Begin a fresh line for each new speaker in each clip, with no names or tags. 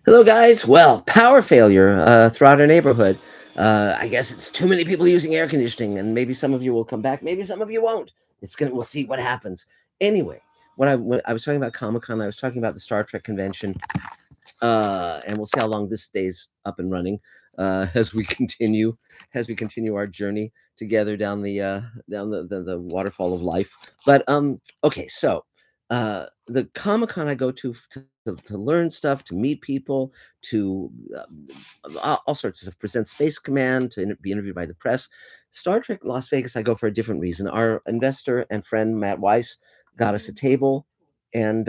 Hello, guys. Well, power failure throughout our neighborhood. I guess it's too many people using air conditioning, and maybe some of you will come back. Maybe some of you won't. We'll see what happens. Anyway, when I was talking about Comic Con, I was talking about the Star Trek convention, and we'll see how long this stays up and running as we continue our journey together down the waterfall of life. But okay, so the Comic Con I go to learn stuff, to meet people, to all sorts of stuff, present Space Command, to be interviewed by the press. Star Trek Las Vegas, I go for a different reason. Our investor and friend Matt Weiss got us a table, and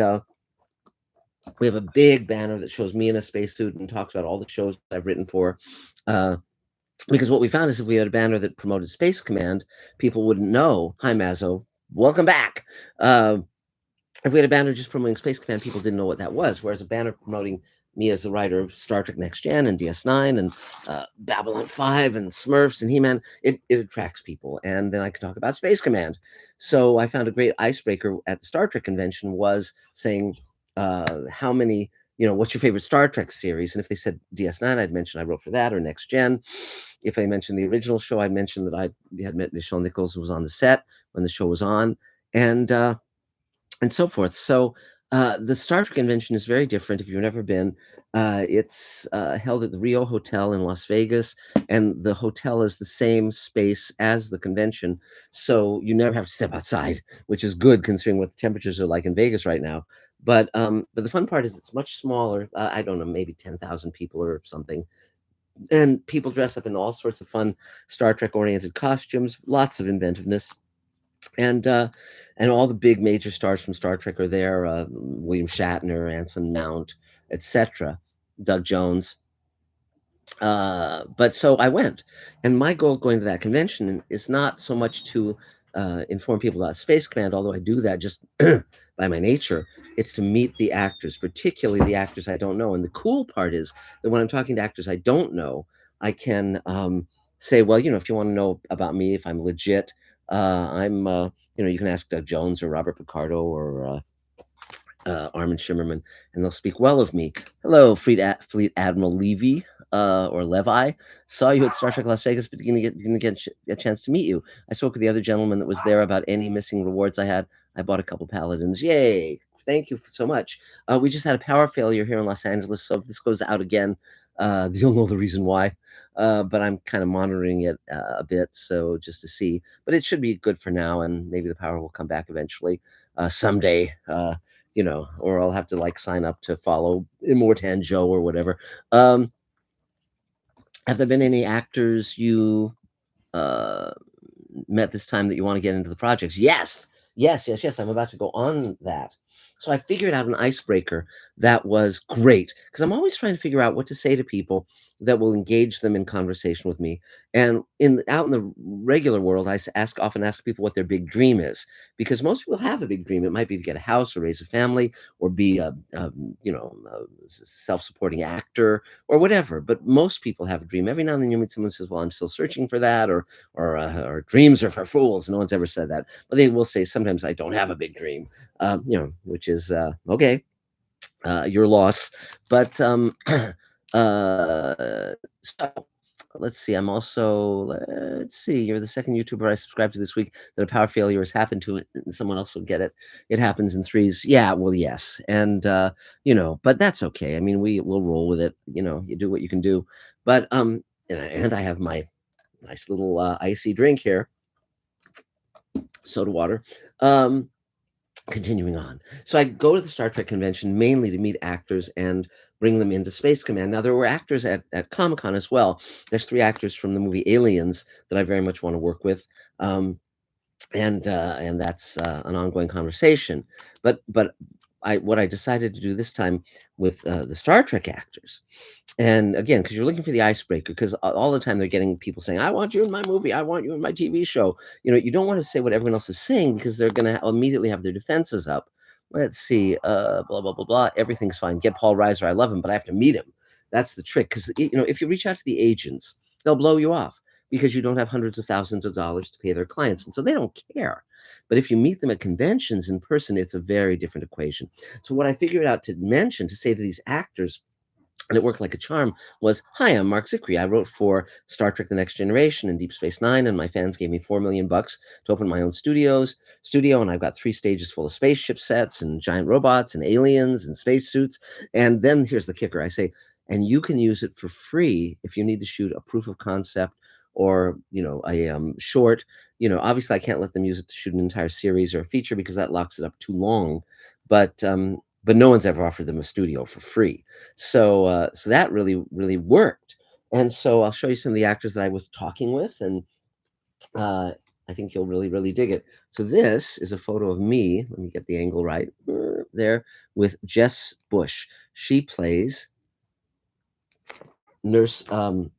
we have a big banner that shows me in a spacesuit and talks about all the shows I've written for. Uh, because what we found is if we had a banner that promoted Space Command, people wouldn't know. Hi, Mazzo. Welcome back. Uh, if we had a banner just promoting Space Command, people didn't know what that was. Whereas a banner promoting me as the writer of Star Trek Next Gen and DS9 and Babylon 5 and Smurfs and He-Man, it attracts people. And then I could talk about Space Command. So I found a great icebreaker at the Star Trek convention was saying, how many, what's your favorite Star Trek series? And if they said DS9, I'd mention I wrote for that, or Next Gen. If I mentioned the original show, I'd mention that I had met Nichelle Nichols, who was on the set when the show was on. And so forth. So the Star Trek convention is very different if you've never been. It's held at the Rio Hotel in Las Vegas, and the hotel is the same space as the convention. So you never have to step outside, which is good considering what the temperatures are like in Vegas right now. But the fun part is it's much smaller. I don't know, maybe 10,000 people or something. And people dress up in all sorts of fun Star Trek oriented costumes, lots of inventiveness, and all the big major stars from Star Trek are there. William Shatner, Anson Mount, etc. Doug Jones. But so I went, and my goal going to that convention is not so much to inform people about Space Command, although I do that just by my nature. It's to meet the actors, particularly the actors I don't know. And the cool part is that when I'm talking to actors I don't know, I can say, well, if you want to know about me, if I'm legit, I'm, you can ask Doug Jones or Robert Picardo or Armin Shimmerman, and they'll speak well of me. Hello, Fleet Admiral Levy or Levi. Saw you at Star Trek Las Vegas, but didn't get a chance to meet you. I spoke with the other gentleman that was there about any missing rewards I had. I bought a couple Paladins. Yay! Thank you so much. We just had a power failure here in Los Angeles, so if this goes out again, you'll know the reason why. But I'm kind of monitoring it a bit, so just to see. But it should be good for now, and maybe the power will come back eventually someday. Or I'll have to like sign up to follow Immortan Joe or whatever. Um, have there been any actors you uh, met this time that you want to get into the projects? Yes, yes, yes, yes. I'm about to go on that. So I figured out an icebreaker that was great because I'm always trying to figure out what to say to people that will engage them in conversation with me. And in the regular world, often ask people what their big dream is because most people have a big dream. It might be to get a house or raise a family or be a self-supporting actor or whatever. But most people have a dream. Every now and then you meet someone who says, "Well, I'm still searching for that," or dreams are for fools. No one's ever said that, but they will say sometimes I don't have a big dream, which is okay, your loss. But so let's see. Let's see. You're the second YouTuber I subscribed to this week that a power failure has happened to, and someone else will get it. It happens in threes. Yeah, well, yes, and but that's okay. I mean, we'll roll with it. You do what you can do. But and I have my nice little icy drink here, soda water. Um, Continuing on. So I go to the Star Trek convention mainly to meet actors and bring them into Space Command. Now, there were actors at Comic Con as well. There's three actors from the movie Aliens that I very much want to work with. And that's an ongoing conversation. But what I decided to do this time with the Star Trek actors, and again, because you're looking for the icebreaker, because all the time they're getting people saying, "I want you in my movie. I want you in my TV show." You don't want to say what everyone else is saying because they're going to immediately have their defenses up. Let's see, blah blah blah blah. Everything's fine. Get Paul Reiser. I love him, but I have to meet him. That's the trick. Because if you reach out to the agents, they'll blow you off because you don't have hundreds of thousands of dollars to pay their clients, and so they don't care. But if you meet them at conventions in person, it's a very different equation. So what I figured out to say to these actors and it worked like a charm, was, "Hi, I'm Mark Zicree. I wrote for Star Trek: The Next Generation and Deep Space Nine, and my fans gave me $4 million to open my own studio, and I've got 3 stages full of spaceship sets and giant robots and aliens and spacesuits." And then here's the kicker. I say, "And you can use it for free if you need to shoot a proof of concept or, a, short." Obviously, I can't let them use it to shoot an entire series or a feature because that locks it up too long, but no one's ever offered them a studio for free. So that really, really worked. And so I'll show you some of the actors that I was talking with, and uh, I think you'll really, really dig it. So this is a photo of me. Let me get the angle right there with Jess Bush. She plays Nurse um,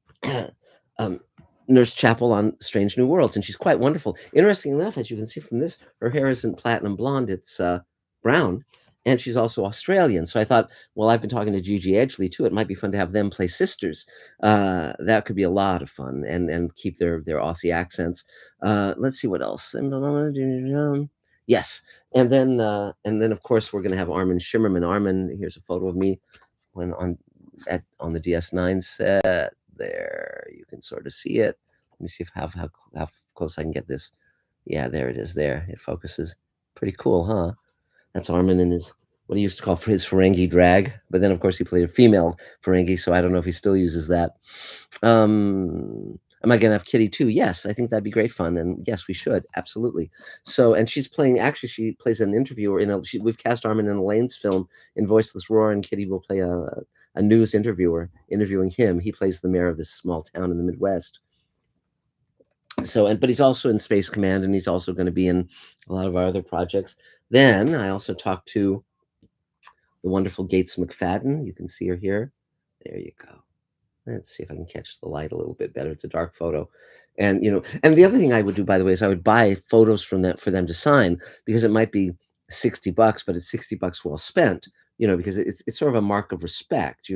Nurse Chapel on Strange New Worlds, and she's quite wonderful. Interesting enough, as you can see from this, her hair isn't platinum blonde; it's brown, and she's also Australian. So I thought, well, I've been talking to Gigi Edgley too. It might be fun to have them play sisters. That could be a lot of fun, and keep their Aussie accents. Let's see what else. Yes, and then of course we're going to have Armin Shimmerman. Armin, here's a photo of me when on the DS9 set. There, you can sort of see it. Let me see if how close I can get this. Yeah, there it is. There, it focuses. Pretty cool, huh? That's Armin in his what he used to call for his Ferengi drag. But then, of course, he played a female Ferengi, so I don't know if he still uses that. Am I gonna have Kitty too? Yes, I think that'd be great fun, and yes, we should absolutely. So, and she's playing. Actually, she plays an interviewer in a. We've cast Armin in Elaine's film in Voiceless Roar, and Kitty will play a news interviewer interviewing him. He plays the mayor of this small town in the Midwest. So, but he's also in Space Command, and he's also going to be in a lot of our other projects. Then I also talked to the wonderful Gates McFadden. You can see her here. There you go. Let's see if I can catch the light a little bit better. It's a dark photo. And the other thing I would do, by the way, is I would buy photos from them for them to sign because it might be $60, but it's $60 well spent, because it's sort of a mark of respect,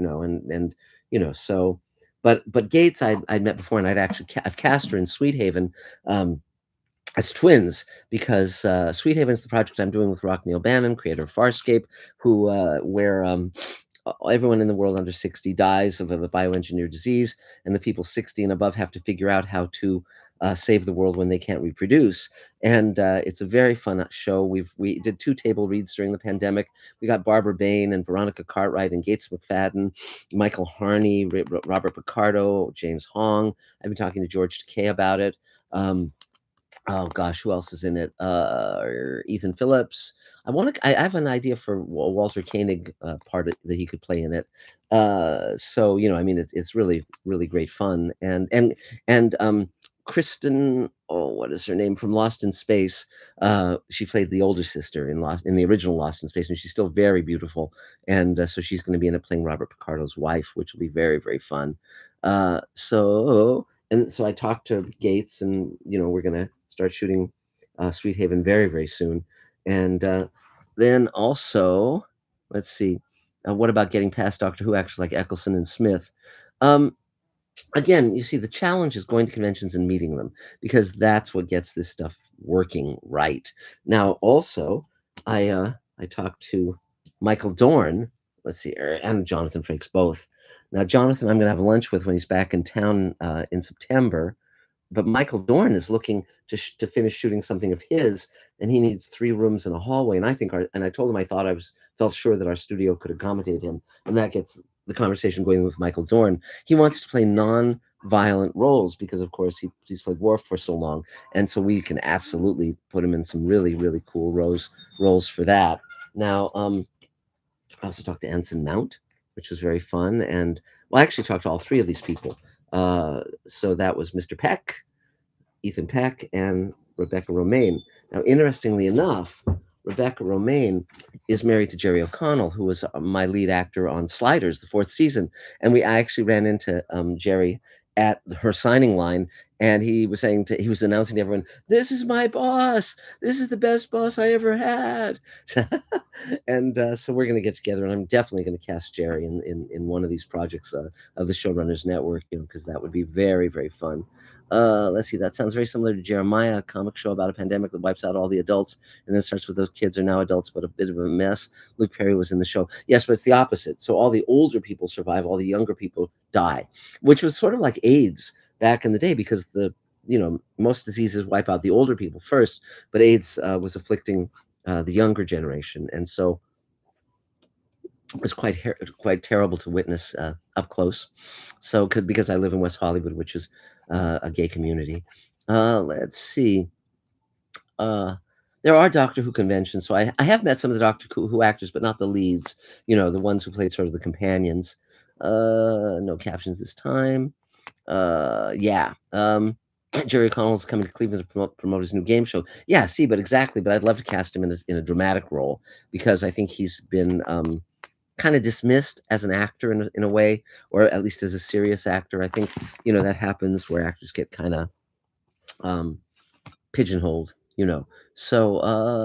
so but Gates I'd met before, and I've cast her in Sweet Haven, as twins because Sweet Haven is the project I'm doing with Rock Neil Bannon, creator of Farscape, who where everyone in the world under 60 dies of a bioengineered disease, and the people 60 and above have to figure out how to save the world when they can't reproduce. And it's a very fun show. We did 2 table reads during the pandemic. We got Barbara Bain and Veronica Cartwright and Gates McFadden, Michael Harney, Robert Picardo, James Hong. I've been talking to George Takei about it. Oh gosh, who else is in it? Ethan Phillips. I have an idea for Walter Koenig part that he could play in it. So I mean, it's really really great fun. And Kristen, oh, what is her name from Lost in Space? She played the older sister in the original Lost in Space, and she's still very beautiful. And so she's going to be in it playing Robert Picardo's wife, which will be very very fun. So I talked to Gates, and we're gonna start shooting Sweet Haven very, very soon. And then also, let's see, what about getting past Doctor Who actors like Eccleston and Smith? Um, Again, you see, the challenge is going to conventions and meeting them because that's what gets this stuff working right. Now, also, I talked to Michael Dorn, let's see, and Jonathan Frakes both. Now, Jonathan, I'm going to have lunch with when he's back in town in September, but Michael Dorn is looking to finish shooting something of his, and he needs 3 rooms and a hallway. And I told him I thought felt sure that our studio could accommodate him, and that gets the conversation going with Michael Dorn. He wants to play non-violent roles because, of course, he's played Worf for so long, and so we can absolutely put him in some really really cool roles for that. Now, I also talked to Anson Mount, which was very fun, and well, I actually talked to all 3 of these people. So that was Mr. Peck, Ethan Peck, and Rebecca Romaine. Now, interestingly enough, Rebecca Romaine is married to Jerry O'Connell, who was my lead actor on Sliders, the 4th season. And I actually ran into Jerry at her signing line, and he was announcing to everyone, "This is my boss. This is the best boss I ever had." And so we're going to get together, and I'm definitely going to cast Jerry in one of these projects of the Showrunners Network, because that would be very, very fun. Let's see, that sounds very similar to Jeremiah, a comic show about a pandemic that wipes out all the adults, and then starts with those kids are now adults, but a bit of a mess. Luke Perry was in the show. Yes, but it's the opposite. So all the older people survive, all the younger people die, which was sort of like AIDS back in the day, because most diseases wipe out the older people first, but AIDS was afflicting the younger generation, and so it was quite terrible to witness up close. So, because I live in West Hollywood, which is a gay community. Let's see. Uh, there are Doctor Who conventions, so I have met some of the Doctor Who actors, but not the leads. The ones who played sort of the companions. No captions this time. Yeah. Jerry O'Connell's coming to Cleveland to promote his new game show. Yeah, see, but exactly. But I'd love to cast him in a dramatic role, because I think he's been kind of dismissed as an actor in a way, or at least as a serious actor. I think that happens where actors get kind of um, pigeonholed. So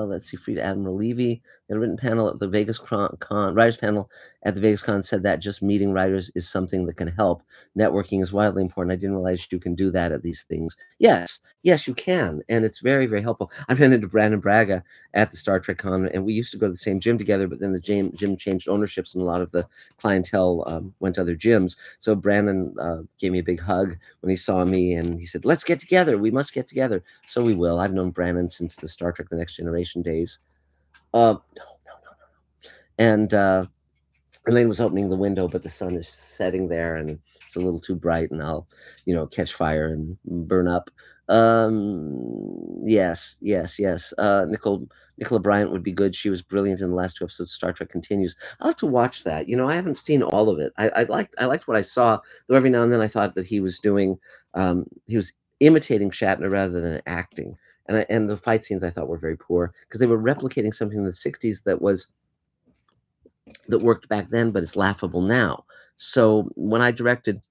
let's see, Frida Admiral Levy, at a written panel at the Vegas writers panel at the Vegas Con, said that just meeting writers is something that can help. Networking is wildly important. I didn't realize you can do that at these things. Yes, you can, and it's very, very helpful. I ran into Brandon Braga at the Star Trek Con, and we used to go to the same gym together, but then the gym changed ownerships, and a lot of the clientele went to other gyms. So Brandon gave me a big hug when he saw me, and he said, "Let's get together. We must get together." So we will. I've known Brandon since the Star Trek: The Next Generation days. No, no, no. And Elaine was opening the window, but the sun is setting there, and it's a little too bright, and I'll, catch fire and burn up. Yes, yes, yes. Nicola Bryant would be good. She was brilliant in the last two episodes of Star Trek Continues. I'll have to watch that. I haven't seen all of it. I liked what I saw, though every now and then I thought that he was imitating Shatner rather than acting. And the fight scenes I thought were very poor, because they were replicating something in the '60s that worked back then, but it's laughable now. So when I directed,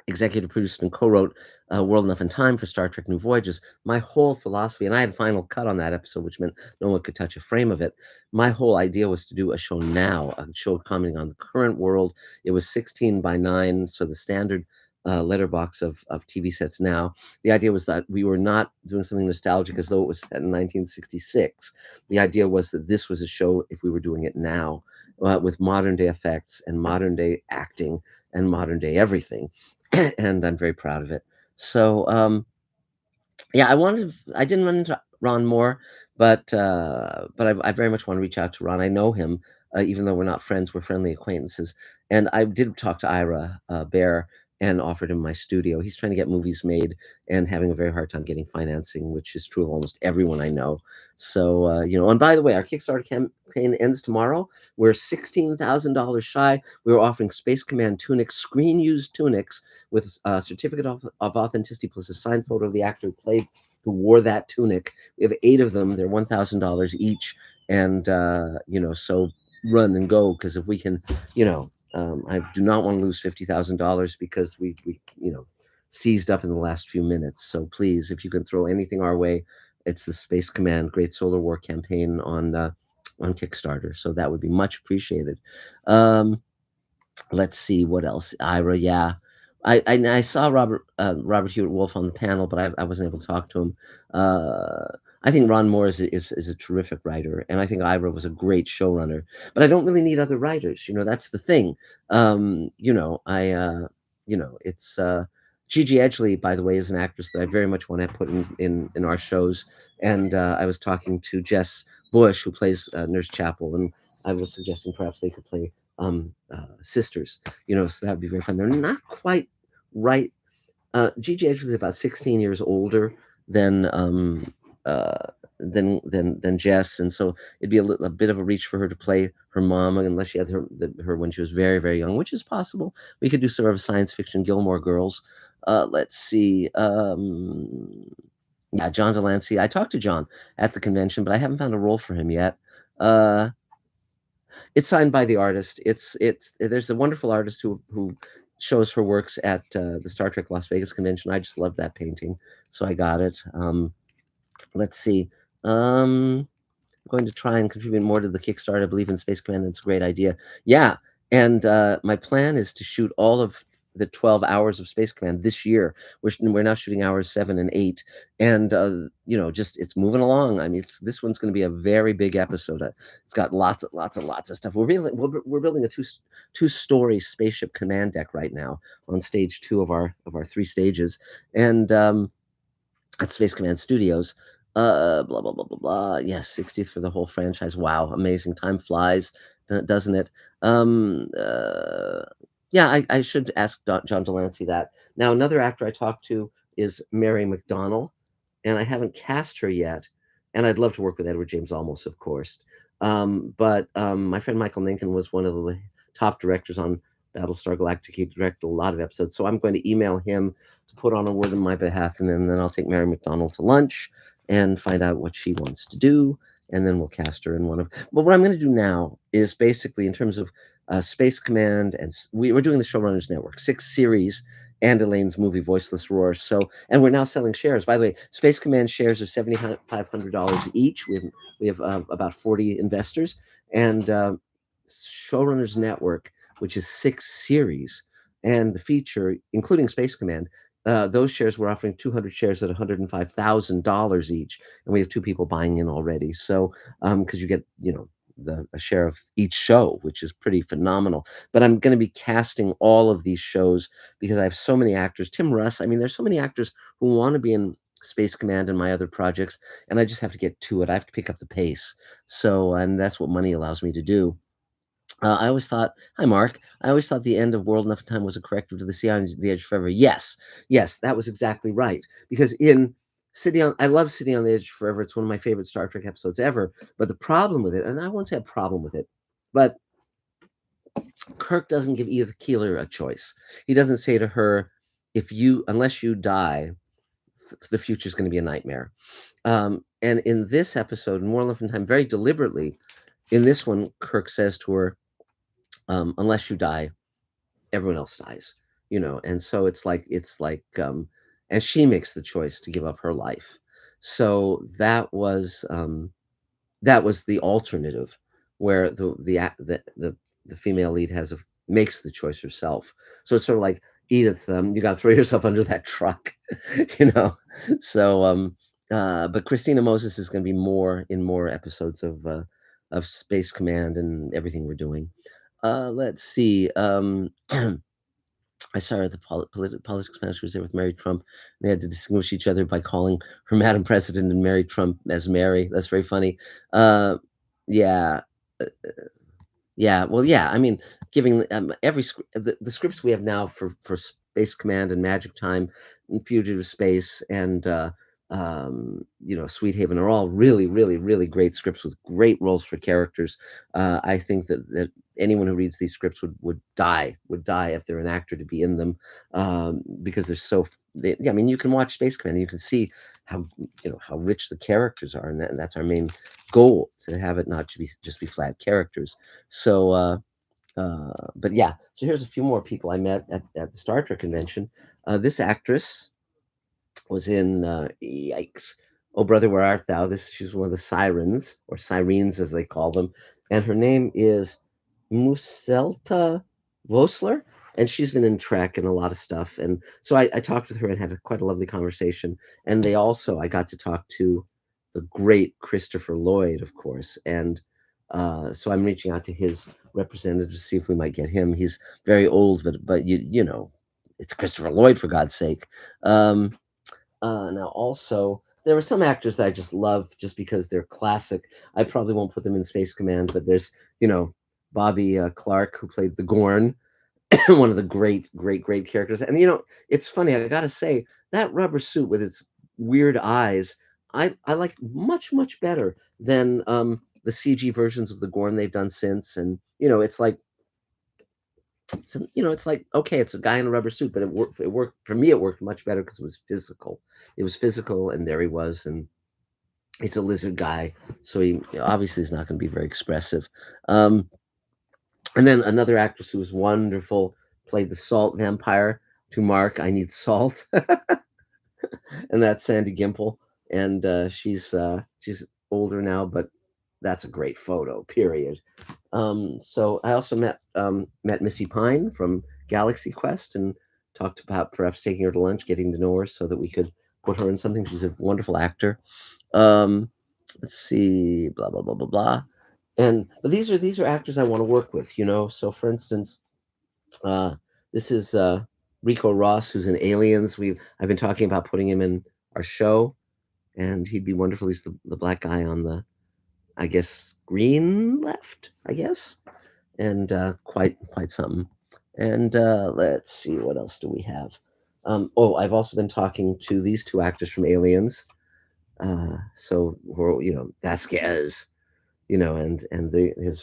executive produced, and co-wrote World Enough and Time for Star Trek New Voyages, my whole philosophy, and I had a final cut on that episode, which meant no one could touch a frame of it. My whole idea was to do a show now, a show commenting on the current world. It was 16 by 9, so the standard letterbox of TV sets now. The idea was that we were not doing something nostalgic as though it was set in 1966. The idea was that this was a show if we were doing it now, with modern day effects and modern day acting and modern day everything. And I'm very proud of it. So, yeah, I didn't run into Ron Moore, but I very much want to reach out to Ron. I know him, even though we're not friends, we're friendly acquaintances. And I did talk to Ira Bear and offered him my studio. He's trying to get movies made and having a very hard time getting financing, which is true of almost everyone I know. So, and by the way, our Kickstarter campaign ends tomorrow. We're $16,000 shy. We're offering Space Command tunics, screen used tunics, with a certificate of authenticity plus a signed photo of the actor who wore that tunic. We have 8 of them. They're $1,000 each, and so run and go, because if we can, I do not want to lose $50,000 because we seized up in the last few minutes. So please, if you can throw anything our way, it's the Space Command Great Solar War campaign on Kickstarter. So that would be much appreciated. Um, Let's see what else. Ira, yeah. I saw Robert Hewitt Wolf on the panel, but I wasn't able to talk to him. Uh, I think Ron Moore is a terrific writer, and I think Ira was a great showrunner. But I don't really need other writers. That's the thing. It's Gigi Edgley, by the way, is an actress that I very much want to put in our shows. And I was talking to Jess Bush, who plays Nurse Chapel, and I was suggesting perhaps they could play sisters, so that would be very fun. They're not quite right. Gigi Edgley is about 16 years older than uh, than Jess, and so it'd be a bit of a reach for her to play her mom, unless she had her when she was very, very young, which is possible. We could do sort of a science fiction Gilmore Girls. Let's see. Yeah, John Delancey. I talked to John at the convention, but I haven't found a role for him yet. Uh, it's signed by the artist. It's there's a wonderful artist who shows her works at the Star Trek Las Vegas convention. I just love that painting, so I got it. Let's see. Um, going to try and contribute more to the Kickstarter. I believe in Space Command. It's a great idea. Yeah, and my plan is to shoot all of the 12 hours of Space Command this year. We're now shooting hours 7 and 8, and just it's moving along. I mean, this one's going to be a very big episode. It's got lots of stuff. We're building a two-story spaceship command deck right now on stage 2 of our 3 stages, and at Space Command Studios. Blah blah blah blah blah. Yes, 60th for the whole franchise. Wow, amazing. Time flies, doesn't it? Yeah, I should ask John Delancey that. Now, another actor I talked to is Mary McDonnell, and I haven't cast her yet. And I'd love to work with Edward James Olmos, of course. But my friend Michael Ninkin was one of the top directors on Battlestar Galactica. He directed a lot of episodes, so I'm going to email him to put on a word on my behalf, and then I'll take Mary McDonnell to lunch and find out what she wants to do, and then we'll cast her in one of. But what I'm going to do now is basically in terms of Space Command, and we're doing the Showrunners Network, 6 series, and Elaine's movie Voiceless Roar. So, and we're now selling shares. By the way, Space Command shares are $7,500 each. We have about 40 investors, and Showrunners Network, which is 6 series, and the feature, including Space Command, those shares we're offering 200 shares at $105,000 each, and we have 2 people buying in already. So, because you get, a share of each show, which is pretty phenomenal. But I'm going to be casting all of these shows because I have so many actors. Tim Russ, I mean, there's so many actors who want to be in Space Command and my other projects, and I just have to get to it. I have to pick up the pace. So, and that's what money allows me to do. I always thought, hi Mark. I always thought the end of World Enough Time was a corrective to the Sea on the Edge Forever. Yes, yes, that was exactly right. Because I love City on the Edge Forever. It's one of my favorite Star Trek episodes ever. But the problem with it, and I won't say a problem with it, but Kirk doesn't give Edith Keeler a choice. He doesn't say to her, unless you die, the future is going to be a nightmare. And in this episode, in More Enough Time, very deliberately, in this one, Kirk says to her, unless you die, everyone else dies, and so and she makes the choice to give up her life. So that was the alternative, where the female lead makes the choice herself. So it's sort of like, Edith, you got to throw yourself under that truck, you know. So but Christina Moses is going to be more episodes of Space Command and everything we're doing. Let's see. I saw her at the politics masters there with Mary Trump. They had to distinguish each other by calling her Madam President and Mary Trump as Mary. That's very funny. Uh, yeah. uh, yeah, well, yeah. I mean, giving the scripts we have now for Space Command and Magic Time and Fugitive Space and Sweet Haven are all really, really, really great scripts with great roles for characters. I think that anyone who reads these scripts would die if they're an actor to be in them, because yeah, I mean, you can watch Space Command and you can see how rich the characters are, and that's our main goal, to have it not to be just be flat characters. So, but yeah. So here's a few more people I met at the Star Trek convention. This actress was in yikes. Oh brother, where art thou? She's one of the sirens, or sirens as they call them, and her name is Muselta Vosler, and she's been in Trek and a lot of stuff. And so I talked with her and had quite a lovely conversation. And I got to talk to the great Christopher Lloyd, of course. And so I'm reaching out to his representative to see if we might get him. He's very old, but it's Christopher Lloyd, for God's sake. Now, also, there are some actors that I just love just because they're classic. I probably won't put them in Space Command, but there's, Bobby Clark, who played the Gorn, one of the great, great, great characters. And, it's funny, I gotta say, that rubber suit with its weird eyes, I like much, much better than the CG versions of the Gorn they've done since. And, it's like, okay, it's a guy in a rubber suit, but it worked. It worked for me. It worked much better because it was physical. It was physical, and there he was, and he's a lizard guy, so he obviously is not going to be very expressive. And then another actress who was wonderful, played the salt vampire to Mark. I need salt, and that's Sandy Gimple, and she's older now, but that's a great photo. Period. So I also met Missy Pine from Galaxy Quest and talked about perhaps taking her to lunch, getting to know her, so that we could put her in something. She's a wonderful actor. Um, let's see, blah blah blah blah blah. And but these are actors I want to work with, you know. So for instance, uh, this is Rico Ross, who's in Aliens. I've been talking about putting him in our show, and he'd be wonderful. He's the black guy on the, I guess, green left, I guess, and quite something. And let's see, what else do we have? Oh, I've also been talking to these two actors from Aliens. So we're, Vasquez, and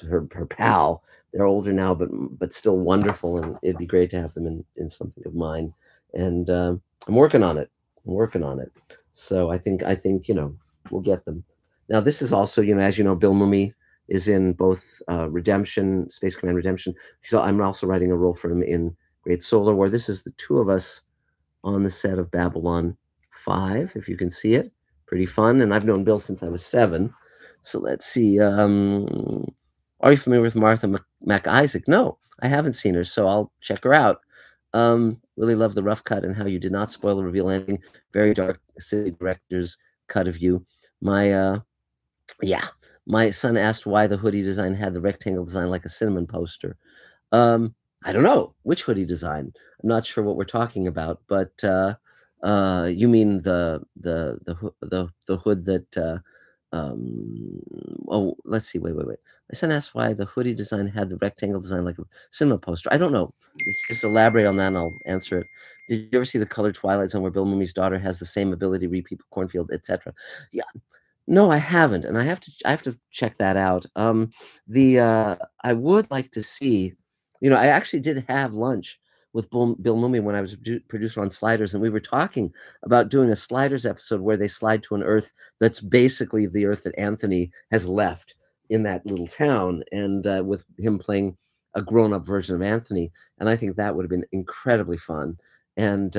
her pal. They're older now, but still wonderful, and it'd be great to have them in something of mine. And I'm working on it. I'm working on it. So I think we'll get them. Now this is also, as you know, Bill Mumy is in both Redemption, Space Command Redemption. So I'm also writing a role for him in Great Solar War. This is the two of us on the set of Babylon 5, if you can see it. Pretty fun, and I've known Bill since I was 7. So let's see. Are you familiar with Martha MacIsaac? No, I haven't seen her, so I'll check her out. Really love the rough cut and how you did not spoil the reveal ending. Very dark city director's cut of you. My yeah, my son asked why the hoodie design had the rectangle design like a cinnamon poster. I don't know which hoodie design. I'm not sure what we're talking about, but you mean the hood that oh, let's see. Wait. My son asked why the hoodie design had the rectangle design like a cinema poster. I don't know. Just elaborate on that, and I'll answer it. Did you ever see the colored Twilight Zone where Bill Mumy's daughter has the same ability to read people, cornfield, etc.? Yeah, no, I haven't, and I have to check that out. The I would like to see, I actually did have lunch with Bill Mumy when I was producer on Sliders, and we were talking about doing a Sliders episode where they slide to an Earth that's basically the Earth that Anthony has left in that little town, and with him playing a grown-up version of Anthony, and I think that would have been incredibly fun. And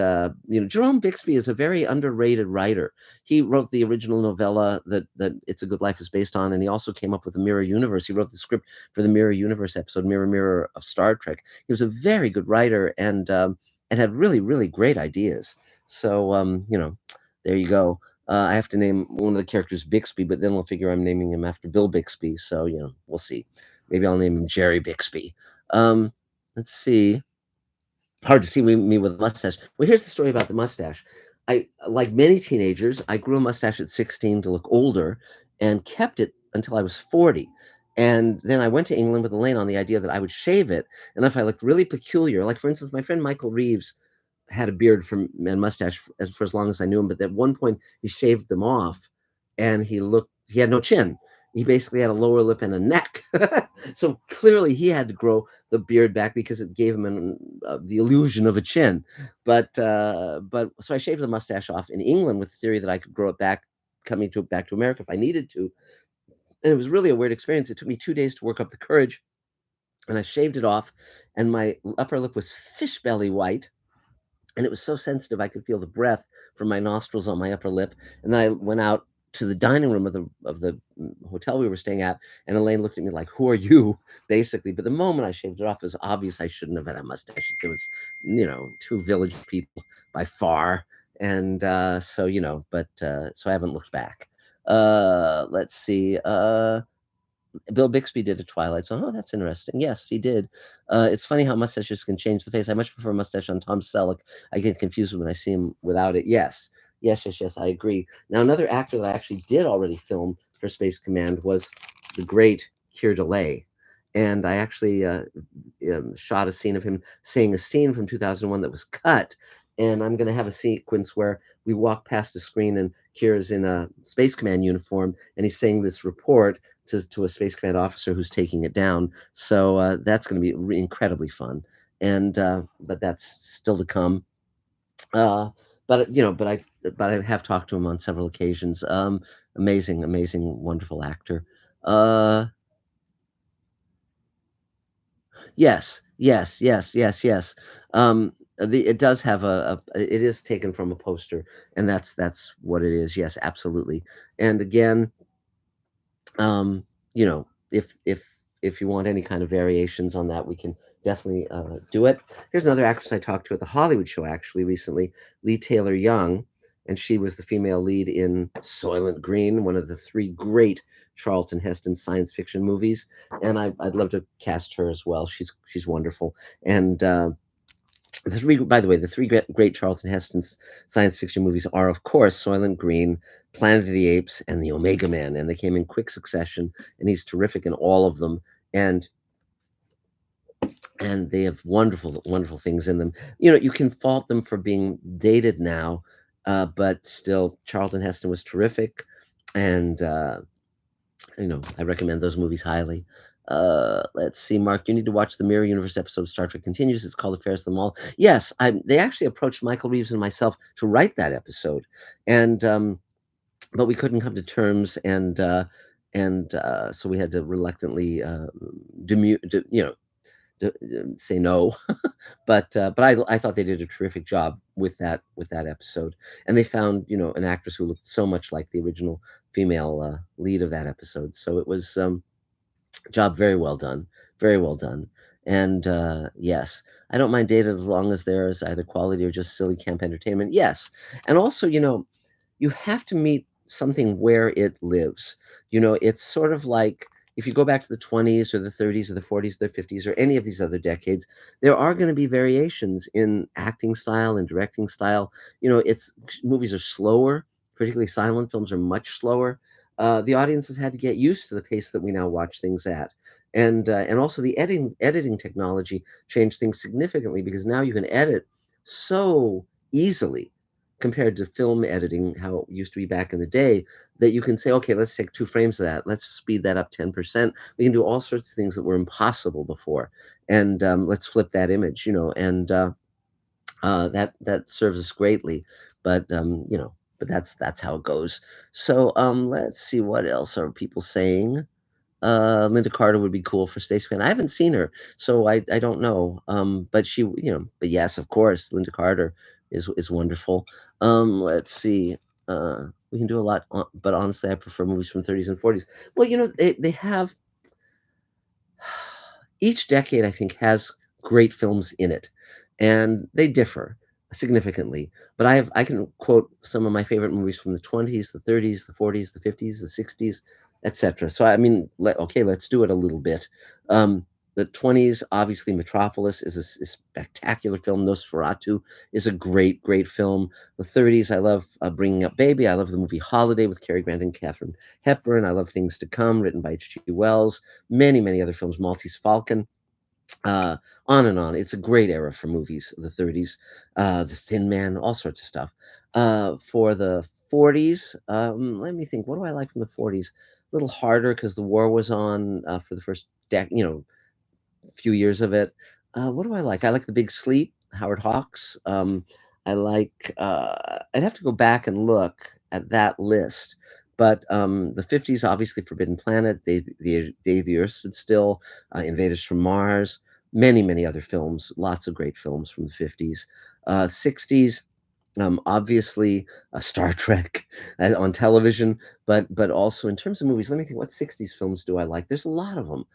Jerome Bixby is a very underrated writer. He wrote the original novella that It's a Good Life is based on, and he also came up with the Mirror Universe. He wrote the script for the Mirror Universe episode, Mirror Mirror of Star Trek. He was a very good writer and had really really great ideas. So there you go. I have to name one of the characters Bixby, but then we'll figure I'm naming him after Bill Bixby. So we'll see. Maybe I'll name him Jerry Bixby. Um, let's see. Hard to see me with a mustache. Well, here's the story about the mustache. Like many teenagers, I grew a mustache at 16 to look older and kept it until I was 40. And then I went to England with Elaine on the idea that I would shave it. And if I looked really peculiar, like for instance, my friend Michael Reeves had a beard and mustache for as long as I knew him, but at one point he shaved them off, and he had no chin. He basically had a lower lip and a neck. So clearly he had to grow the beard back because it gave him the illusion of a chin. But so I shaved the mustache off in England with the theory that I could grow it back back to America if I needed to. And it was really a weird experience. It took me 2 days to work up the courage, and I shaved it off, and my upper lip was fish belly white, and it was so sensitive I could feel the breath from my nostrils on my upper lip. And then I went out to the dining room of the hotel we were staying at, and Elaine looked at me like, "Who are you?" Basically. But the moment I shaved it off, it was obvious I shouldn't have had a mustache. It was, two village people by far, and so I haven't looked back. Let's see. Bill Bixby did a Twilight Zone. Oh, that's interesting. Yes, he did. It's funny how mustaches can change the face. I much prefer a mustache on Tom Selleck. I get confused when I see him without it. Yes. I agree. Now, another actor that I actually did already film for Space Command was the great Keir Delay. And I actually shot a scene of him saying a scene from 2001 that was cut. And I'm going to have a sequence where we walk past a screen and Kira's in a Space Command uniform and he's saying this report to a Space Command officer who's taking it down. So that's going to be incredibly fun. And but that's still to come. Uh, but I have talked to him on several occasions. Amazing, wonderful actor. Uh, Yes, yes, yes, yes, yes. It does have it is taken from a poster, and that's what it is. Yes, absolutely. And again, um, you know, if you want any kind of variations on that, we can definitely do it. Here's another actress I talked to at the Hollywood show actually recently, Lee Taylor Young, and she was the female lead in Soylent Green, one of the three great Charlton Heston science fiction movies. And I'd love to cast her as well. She's wonderful. And the three, by the way, the three great Charlton Heston's science fiction movies are, of course, Soylent Green, Planet of the Apes, and The Omega Man, and they came in quick succession. And he's terrific in all of them, and they have wonderful, wonderful things in them. You can fault them for being dated now, but still, Charlton Heston was terrific, and I recommend those movies highly. Let's see, Mark. You need to watch the Mirror Universe episode of Star Trek Continues. It's called Affairs of the Mall. Yes, they actually approached Michael Reeves and myself to write that episode, and but we couldn't come to terms, and so we had to reluctantly say no. But I thought they did a terrific job with that episode, and they found an actress who looked so much like the original female lead of that episode. So it was job very well done, very well done. And yes, I don't mind data as long as there's either quality or just silly camp entertainment. Yes, and also you have to meet something where it lives. It's sort of like if you go back to the 20s or the 30s or the 40s, the 50s, or any of these other decades, there are going to be variations in acting style and directing style. It's movies are slower, particularly silent films are much slower. The audience has had to get used to the pace that we now watch things at. And also the editing technology changed things significantly because now you can edit so easily compared to film editing, how it used to be back in the day, that you can say, okay, let's take 2 frames of that. Let's speed that up 10%. We can do all sorts of things that were impossible before. And let's flip that image, and that serves us greatly. But that's how it goes. So let's see, what else are people saying? Linda Carter would be cool for Space Command. I haven't seen her, so I don't know. But but yes, of course, Linda Carter is wonderful. Let's see. We can do a lot, but honestly, I prefer movies from 30s and 40s. Well, they have each decade, I think, has great films in it, and they differ significantly. But I can quote some of my favorite movies from the 20s, the 30s, the 40s, the 50s, the 60s, etc. So I mean, okay, let's do it a little bit. The 20s, obviously, Metropolis is a spectacular film. Nosferatu is a great, great film. The 30s, I love Bringing Up Baby. I love the movie Holiday with Cary Grant and Katharine Hepburn. I love Things to Come, written by H.G. Wells. Many, many other films. Maltese Falcon, uh, on and on. It's a great era for movies, the 30s, The Thin Man, all sorts of stuff. For the 40s, let me think. What do I like from the 40s? A little harder because the war was on for the first few years of it. What do I like? I like The Big Sleep, Howard Hawks. I like. I'd have to go back and look at that list. But the 50s, obviously, Forbidden Planet, Day the Earth Stood Still, Invaders from Mars, many, many other films, lots of great films from the 50s. 60s, obviously, Star Trek on television, but also in terms of movies. Let me think. What '60s films do I like? There's a lot of them.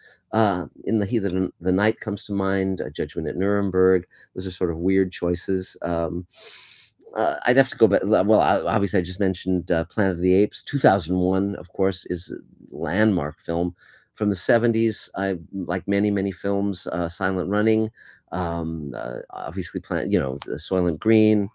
In the Heat of the Night comes to mind. Judgment at Nuremberg. Those are sort of weird choices. I'd have to go back. Well, obviously, I just mentioned Planet of the Apes. 2001, of course, is a landmark film. From the '70s, I like many, many films. Silent Running, obviously, Soylent Green,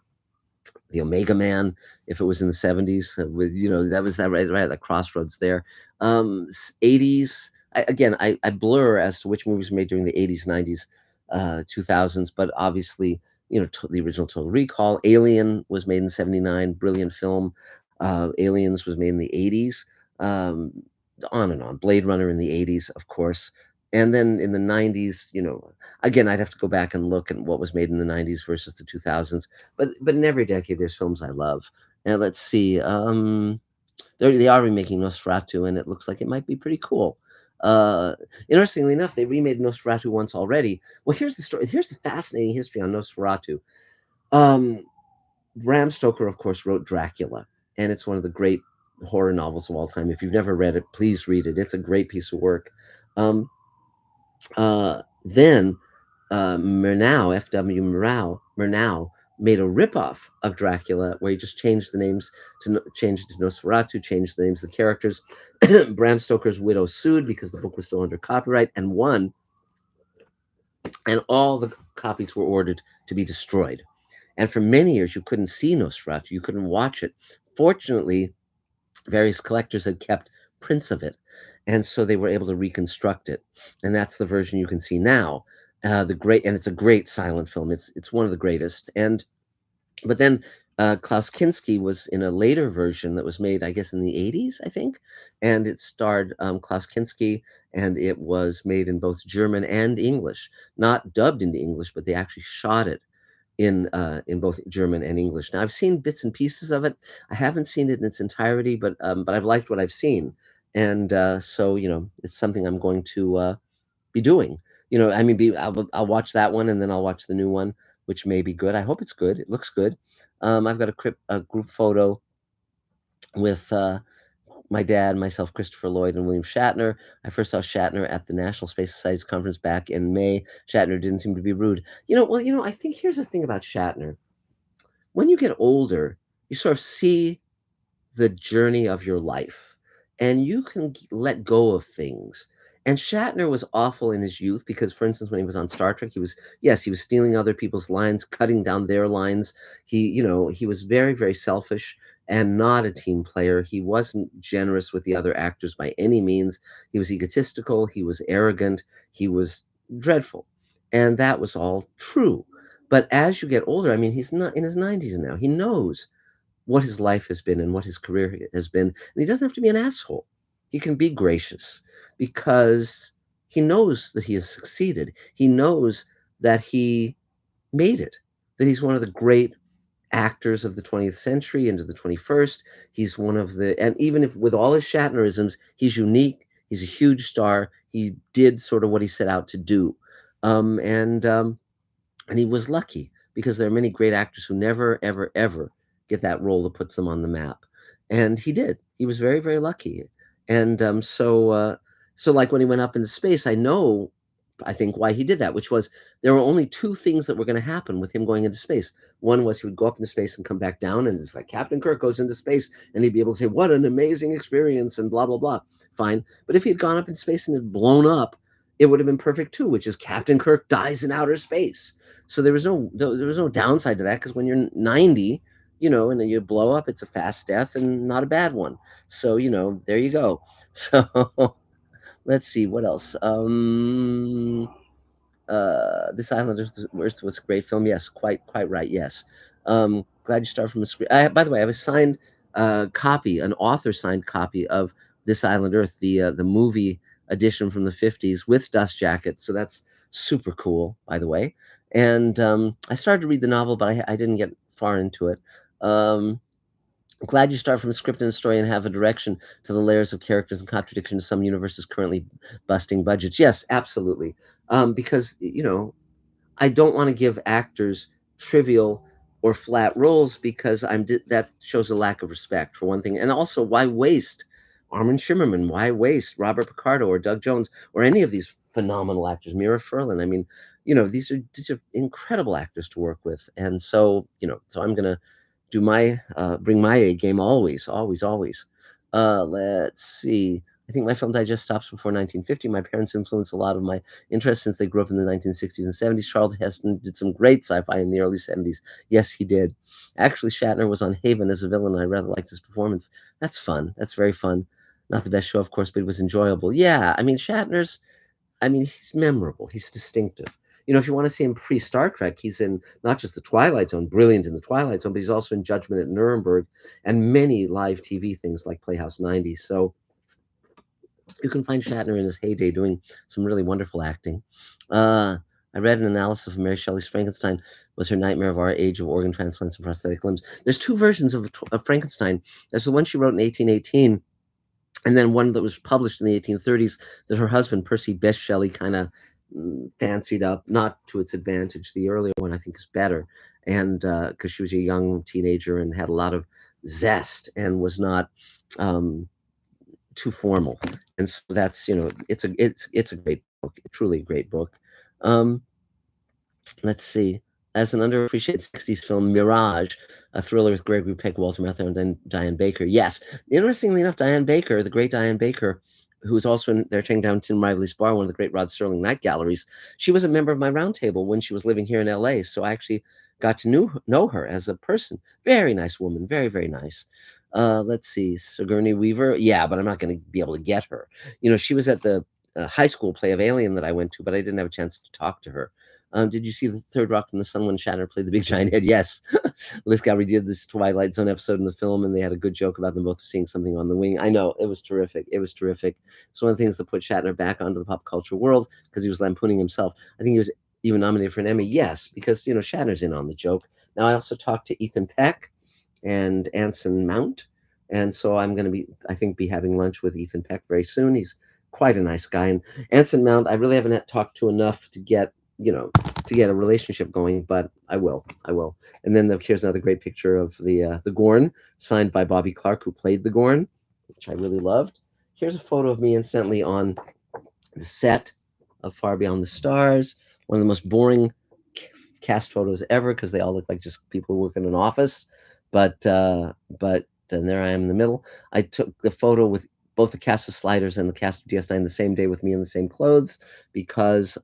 the Omega Man, if it was in the '70s, with that was that right at the crossroads there. 80s. I blur as to which movies were made during the '80s, '90s, 2000s, but obviously, the original Total Recall. Alien was made in '79, brilliant film. Aliens was made in the '80s. Um, on and on. Blade Runner in the '80s, of course. And then in the '90s, again, I'd have to go back and look at what was made in the '90s versus the 2000s. But in every decade, there's films I love. And let's see, they are remaking Nosferatu, and it looks like it might be pretty cool. Uh, Interestingly enough, they remade Nosferatu once already. Well, here's the story. Here's the fascinating history on Nosferatu. Um, Bram Stoker, of course, wrote Dracula, and it's one of the great horror novels of all time. If you've never read it, please read it. It's a great piece of work. Um, then Murnau, F.W. Murnau, made a ripoff of Dracula where he just changed the names changed it to Nosferatu, changed the names of the characters. Bram Stoker's widow sued because the book was still under copyright and won, and all the copies were ordered to be destroyed. And for many years, you couldn't see Nosferatu, you couldn't watch it. Fortunately, various collectors had kept prints of it, and so they were able to reconstruct it, and that's the version you can see now. And it's a great silent film. It's one of the greatest. And but then Klaus Kinski was in a later version that was made, I guess, in the 80s, I think, and it starred Klaus Kinski, and it was made in both German and English, not dubbed into English, but they actually shot it in both German and English. Now I've seen bits and pieces of it. I haven't seen it in its entirety, but I've liked what I've seen, and so it's something I'm going to be doing. I mean, I'll watch that one, and then I'll watch the new one, which may be good. I hope it's good. It looks good. I've got a group photo with my dad, myself, Christopher Lloyd, and William Shatner. I first saw Shatner at the National Space Society's conference back in May. Shatner didn't seem to be rude. I think here's the thing about Shatner. When you get older, you sort of see the journey of your life and you can let go of things. And Shatner was awful in his youth because, for instance, when he was on Star Trek, he was stealing other people's lines, cutting down their lines. He was very, very selfish and not a team player. He wasn't generous with the other actors by any means. He was egotistical. He was arrogant. He was dreadful. And that was all true. But as you get older, I mean, he's not in his 90s now. He knows what his life has been and what his career has been. And he doesn't have to be an asshole. He can be gracious because he knows that he has succeeded. He knows that he made it, that he's one of the great actors of the 20th century into the 21st. He's one of the, and even if with all his Shatnerisms, he's unique. He's a huge star. He did sort of what he set out to do. And he was lucky because there are many great actors who never, ever, ever get that role that puts them on the map. And he did. He was very, very lucky. And so like when he went up into space, I think why he did that, which was there were only two things that were going to happen with him going into space. One was he would go up into space and come back down, and it's like Captain Kirk goes into space, and he'd be able to say, "What an amazing experience," and blah blah blah. Fine, but if he had gone up in space and had blown up, it would have been perfect too, which is Captain Kirk dies in outer space. So there was no downside to that because when you're 90, and then you blow up, it's a fast death and not a bad one. So there you go. So let's see what else. This Island Earth was a great film. Yes, quite right. Yes. Glad you start from a screen. By the way, I have a signed copy, an author signed copy of This Island Earth, the movie edition from the 50s with dust jacket. So that's super cool, by the way. And I started to read the novel, but I didn't get far into it. Um, Glad you start from a script and a story and have a direction to the layers of characters and contradiction to some universes currently busting budgets. Yes, absolutely. Because I don't want to give actors trivial or flat roles because that shows a lack of respect for one thing, and also why waste Armin Shimmerman? Why waste Robert Picardo or Doug Jones or any of these phenomenal actors? Mira Furlan. I mean, these are incredible actors to work with, and so I'm gonna do my bring my A game always, always, always. Let's see. I think my film digest stops before 1950. My parents influenced a lot of my interest since they grew up in the 1960s and 70s. Charlton Heston did some great sci-fi in the early 70s. Yes, he did. Actually, Shatner was on Haven as a villain, and I rather liked his performance. That's fun. That's very fun. Not the best show, of course, but it was enjoyable. Yeah, I mean, he's memorable. He's distinctive. If you want to see him pre-Star Trek, he's in not just The Twilight Zone, brilliant in The Twilight Zone, but he's also in Judgment at Nuremberg and many live TV things like Playhouse 90. So you can find Shatner in his heyday doing some really wonderful acting. I read an analysis of Mary Shelley's Frankenstein was her nightmare of our age of organ transplants and prosthetic limbs. There's two versions of Frankenstein. There's the one she wrote in 1818 and then one that was published in the 1830s that her husband, Percy Bysshe Shelley, kind of fancied up, not to its advantage. The earlier one, I think, is better, and because she was a young teenager and had a lot of zest and was not um, too formal. And so that's, it's a great book, truly a great book. Um, let's see. As an underappreciated 60s film, Mirage, a thriller with Gregory Peck, Walter Matthau, and Diane Baker. Yes, interestingly enough, Diane Baker, the great Diane Baker, who's also in They're Tearing Down Tim Riley's Bar, one of the great Rod Serling night galleries, she was a member of my roundtable when she was living here in LA. So I actually got to know her as a person. Very nice woman, very, very nice. Let's see, Sigourney Weaver. Yeah, but I'm not going to be able to get her. She was at the high school play of Alien that I went to, but I didn't have a chance to talk to her. Did you see the Third Rock from the Sun when Shatner played the big giant head? Yes. Lithgow redid this Twilight Zone episode in the film, and they had a good joke about them both seeing something on the wing. I know, it was terrific. It was terrific. It's one of the things that put Shatner back onto the pop culture world because he was lampooning himself. I think he was even nominated for an Emmy. Yes, because Shatner's in on the joke. Now I also talked to Ethan Peck and Anson Mount, and so I'm going to I think, be having lunch with Ethan Peck very soon. He's quite a nice guy, and Anson Mount, I really haven't talked to enough to get a relationship going, but I will. I will. And then here's another great picture of the Gorn, signed by Bobby Clark, who played the Gorn, which I really loved. Here's a photo of me, incidentally, on the set of Far Beyond the Stars. One of the most boring cast photos ever because they all look like just people who work in an office. But then there I am in the middle. I took the photo with both the cast of Sliders and the cast of DS9 the same day with me in the same clothes because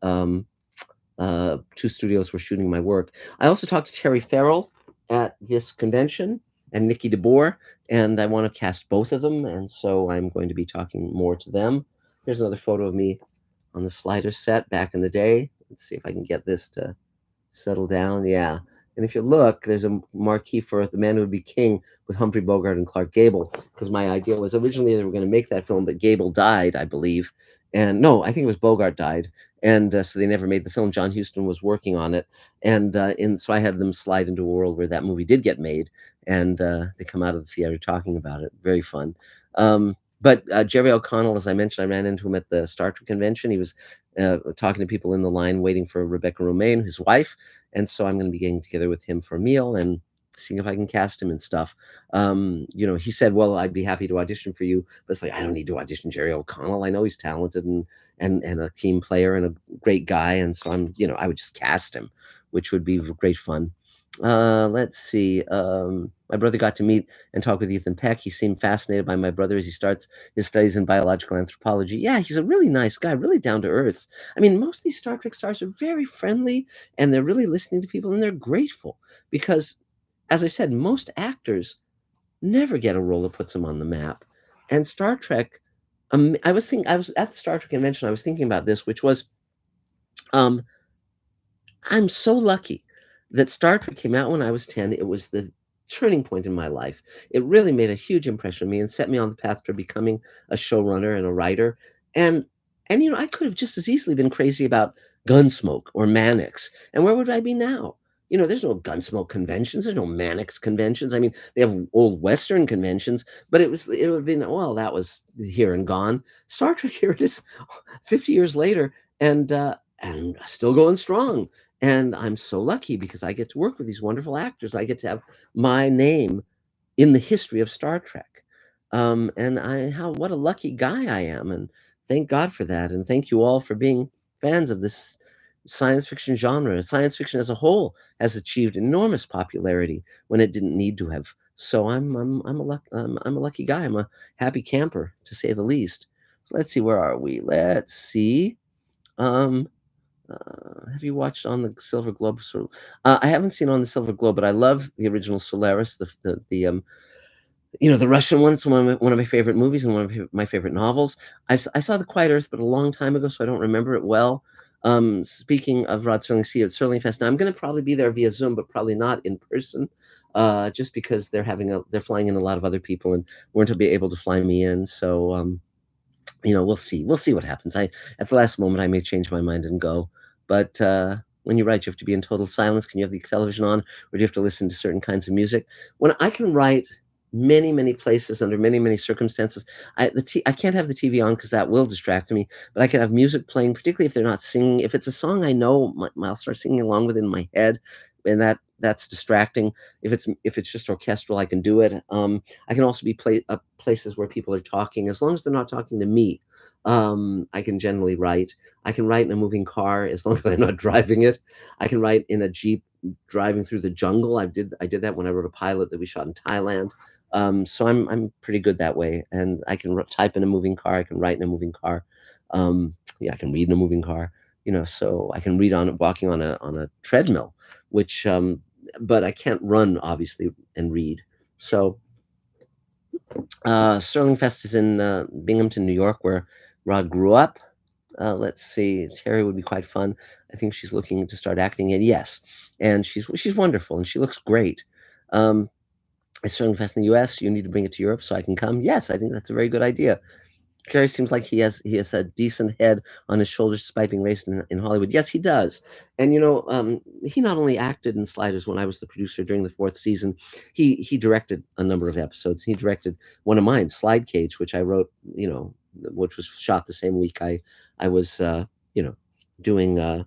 two studios were shooting my work. I also talked to Terry Farrell at this convention and Nikki DeBoer, and I want to cast both of them, and so I'm going to be talking more to them. Here's another photo of me on the Slider set back in the day. Let's see if I can get this to settle down. Yeah. And if you look, there's a marquee for The Man Who Would Be King with Humphrey Bogart and Clark Gable, because my idea was originally they were going to make that film, but Gable died, I believe. And no, I think it was Bogart died. And so they never made the film. John Huston was working on it. And so I had them slide into a world where that movie did get made. And they come out of the theater talking about it. Very fun. But Jerry O'Connell, as I mentioned, I ran into him at the Star Trek convention. He was talking to people in the line waiting for Rebecca Romaine, his wife. And so I'm going to be getting together with him for a meal and seeing if I can cast him and stuff. He said, "Well, I'd be happy to audition for you," but it's like I don't need to audition Jerry O'Connell. I know he's talented and a team player and a great guy, and so I would just cast him, which would be great fun. Let's see. My brother got to meet and talk with Ethan Peck. He seemed fascinated by my brother as he starts his studies in biological anthropology. Yeah, he's a really nice guy, really down to earth. I mean, most of these Star Trek stars are very friendly and they're really listening to people and they're grateful because, as I said, most actors never get a role that puts them on the map. And Star Trek, I was at the Star Trek convention. I was thinking about this, which was, um, I'm so lucky that Star Trek came out when I was 10. It was the turning point in my life. It really made a huge impression on me and set me on the path to becoming a showrunner and a writer. And I could have just as easily been crazy about Gunsmoke or Mannix. And where would I be now? There's no Gunsmoke conventions. There's no Mannix conventions. I mean, they have old Western conventions, but it would have been, well, that was here and gone. Star Trek, here it is 50 years later, and still going strong. And I'm so lucky because I get to work with these wonderful actors. I get to have my name in the history of Star Trek. And what a lucky guy I am. And thank God for that. And thank you all for being fans of this science fiction genre. Science fiction as a whole has achieved enormous popularity when it didn't need to have. So I'm a lucky guy. I'm a happy camper, to say the least. So let's see, where are we? Let's see. Um, have you watched On the Silver Globe? I haven't seen On the Silver Globe, but I love the original Solaris, the Russian one. It's one of my favorite movies and one of my favorite novels. I saw The Quiet Earth, but a long time ago, so I don't remember it well. Speaking of Rod Serling, see you at Serling Fest. Now I'm going to probably be there via Zoom, but probably not in person, just because they're flying in a lot of other people and weren't to be able to fly me in. So we'll see. We'll see what happens. At the last moment, I may change my mind and go. But when you write, you have to be in total silence. Can you have the television on, or do you have to listen to certain kinds of music? When I can write many, many places under many, many circumstances. I can't have the TV on because that will distract me, but I can have music playing, particularly if they're not singing. If it's a song I know, I'll start singing along with it in my head, and that's distracting. If it's just orchestral, I can do it. I can also be places where people are talking, as long as they're not talking to me. I can generally write. I can write in a moving car as long as I'm not driving it. I can write in a jeep driving through the jungle. I did that when I wrote a pilot that we shot in Thailand. So I'm pretty good that way, and I can type in a moving car. I can write in a moving car. Yeah, I can read in a moving car. So I can read on walking on a treadmill, which but I can't run obviously and read. So Sterling Fest is in Binghamton, New York, where Rod grew up. Let's see, Terry would be quite fun. I think she's looking to start acting, and yes, and she's wonderful and she looks great. Um, it's Sterling Fest in the U.S. You need to bring it to Europe so I can come. Yes, I think that's a very good idea. Jerry seems like he has a decent head on his shoulders despite being raised in Hollywood. Yes, he does. And he not only acted in Sliders when I was the producer during the fourth season, he directed a number of episodes. He directed one of mine, Slide Cage, which I wrote, which was shot the same week I was you know doing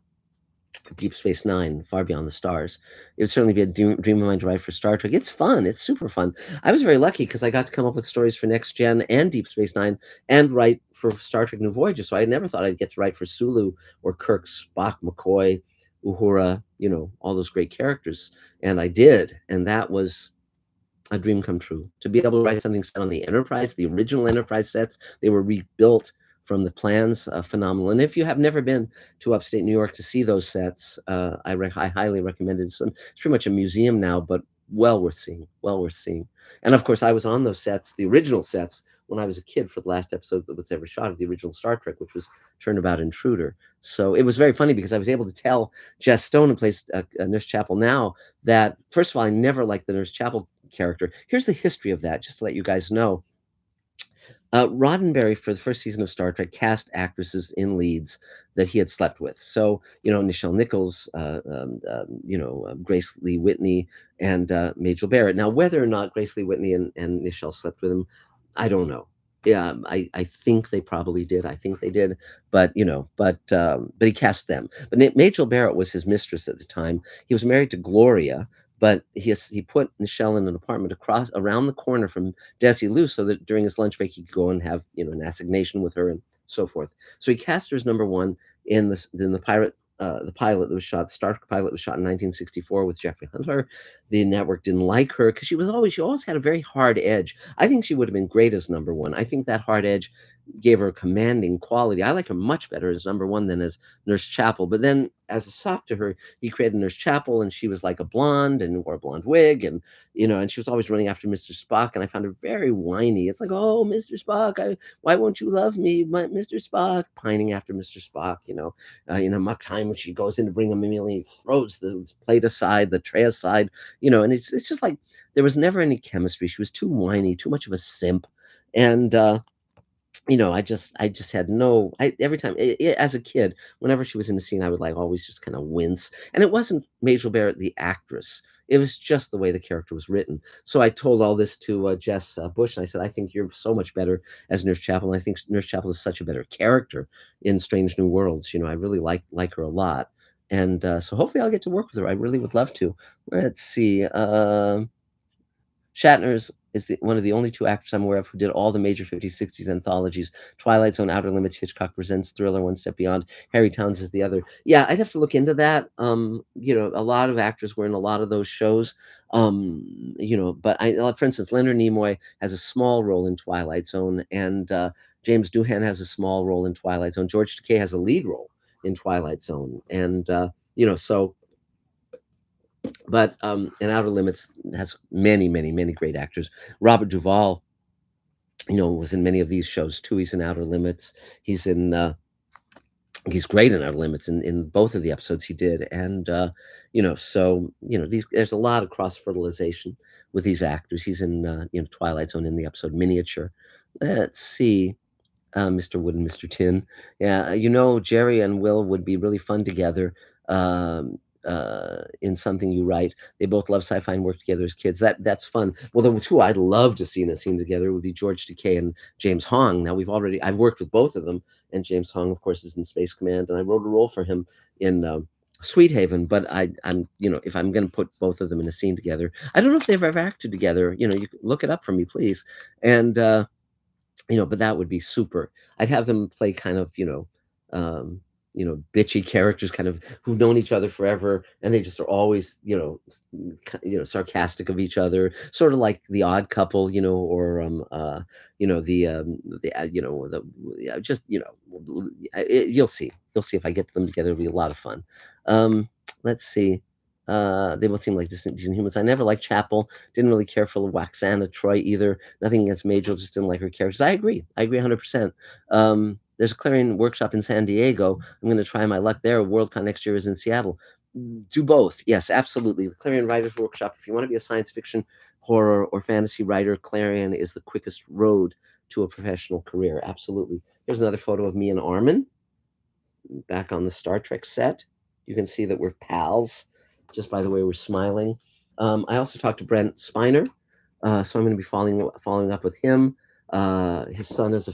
Deep Space Nine, Far Beyond the Stars. It would certainly be a dream of mine to write for Star Trek. It's fun. It's super fun. I was very lucky because I got to come up with stories for Next Gen and Deep Space Nine and write for Star Trek New Voyages. So I never thought I'd get to write for Sulu or Kirk, Spock, McCoy, Uhura, all those great characters. And I did. And that was a dream come true. To be able to write something set on the Enterprise, the original Enterprise sets, they were rebuilt from the plans, phenomenal. And if you have never been to upstate New York to see those sets, I highly recommend it. It's pretty much a museum now, but well worth seeing. Well worth seeing. And of course, I was on those sets, the original sets, when I was a kid for the last episode that was ever shot of the original Star Trek, which was Turnabout Intruder. So it was very funny because I was able to tell Jess Stone, who plays Nurse Chapel now, that first of all, I never liked the Nurse Chapel character. Here's the history of that, just to let you guys know. Roddenberry, for the first season of Star Trek, cast actresses in leads that he had slept with. So, Nichelle Nichols, Grace Lee Whitney, and Majel Barrett. Now, whether or not Grace Lee Whitney and Nichelle slept with him, I don't know. Yeah, I think they probably did. I think they did, but he cast them. But Majel Barrett was his mistress at the time. He was married to Gloria, but he put Nichelle in an apartment around the corner from Desilu so that during his lunch break he could go and have an assignation with her and so forth. So he cast her as number one in the pilot that was shot. Star Trek pilot was shot in 1964 with Jeffrey Hunter. The network didn't like her because she always had a very hard edge. I think she would have been great as number one. I think that hard edge gave her a commanding quality. I like her much better as number one than as Nurse Chapel. But then as a sop to her, he created Nurse Chapel, and she was like a blonde and wore a blonde wig, and she was always running after Mr. Spock, and I found her very whiny. It's like, oh, Mr. Spock, why won't you love me, Mr. Spock? Pining after Mr. Spock, muck time when she goes in to bring him a meal, and he throws the plate aside, the tray aside, and it's just like there was never any chemistry. She was too whiny, too much of a simp, and I just had no. Every time as a kid, whenever she was in the scene, I would like always just kind of wince. And it wasn't Majel Barrett, the actress. It was just the way the character was written. So I told all this to Jess Bush, and I said, I think you're so much better as Nurse Chapel. And I think Nurse Chapel is such a better character in Strange New Worlds. I really like her a lot. And so hopefully I'll get to work with her. I really would love to. Let's see. Shatner is one of the only two actors I'm aware of who did all the major 50s, 60s anthologies. Twilight Zone, Outer Limits, Hitchcock Presents, Thriller, One Step Beyond. Harry Towns is the other. Yeah, I'd have to look into that. A lot of actors were in a lot of those shows. But for instance, Leonard Nimoy has a small role in Twilight Zone, and James Doohan has a small role in Twilight Zone. George Takei has a lead role in Twilight Zone, and so but and Outer Limits has many, many, many great actors. Robert Duvall, was in many of these shows too. He's in Outer Limits. He's in he's great in Outer Limits in both of the episodes he did. And there's a lot of cross fertilization with these actors. He's in Twilight Zone in the episode Miniature. Let's see. Mr. Wood and Mr. Tin. Yeah, Jerry and Will would be really fun together in in something you write. They both love sci-fi and work together as kids. That's fun. Well, the two I'd love to see in a scene together would be George Takei and James Hong. Now I've worked with both of them, and James Hong, of course, is in Space Command, and I wrote a role for him in Sweet Haven. But I'm if I'm going to put both of them in a scene together, I don't know if they've ever acted together. You can look it up for me, please. And but that would be super. I'd have them play kind of, bitchy characters, kind of who've known each other forever, and they just are always, sarcastic of each other, sort of like the Odd Couple, or the yeah, just you'll see if I get them together, it'll be a lot of fun. Let's see. They both seem like decent humans. I never liked Chapel. Didn't really care for Waxana Troy either. Nothing against Majel, just didn't like her characters. I agree. 100%. There's a Clarion workshop in San Diego. I'm going to try my luck there. Worldcon next year is in Seattle. Do both. Yes, absolutely. The Clarion Writers Workshop. If you want to be a science fiction, horror, or fantasy writer, Clarion is the quickest road to a professional career. Absolutely. Here's another photo of me and Armin back on the Star Trek set. You can see that we're pals just by the way we're smiling. I also talked to Brent Spiner, so I'm going to be following up with him. His son is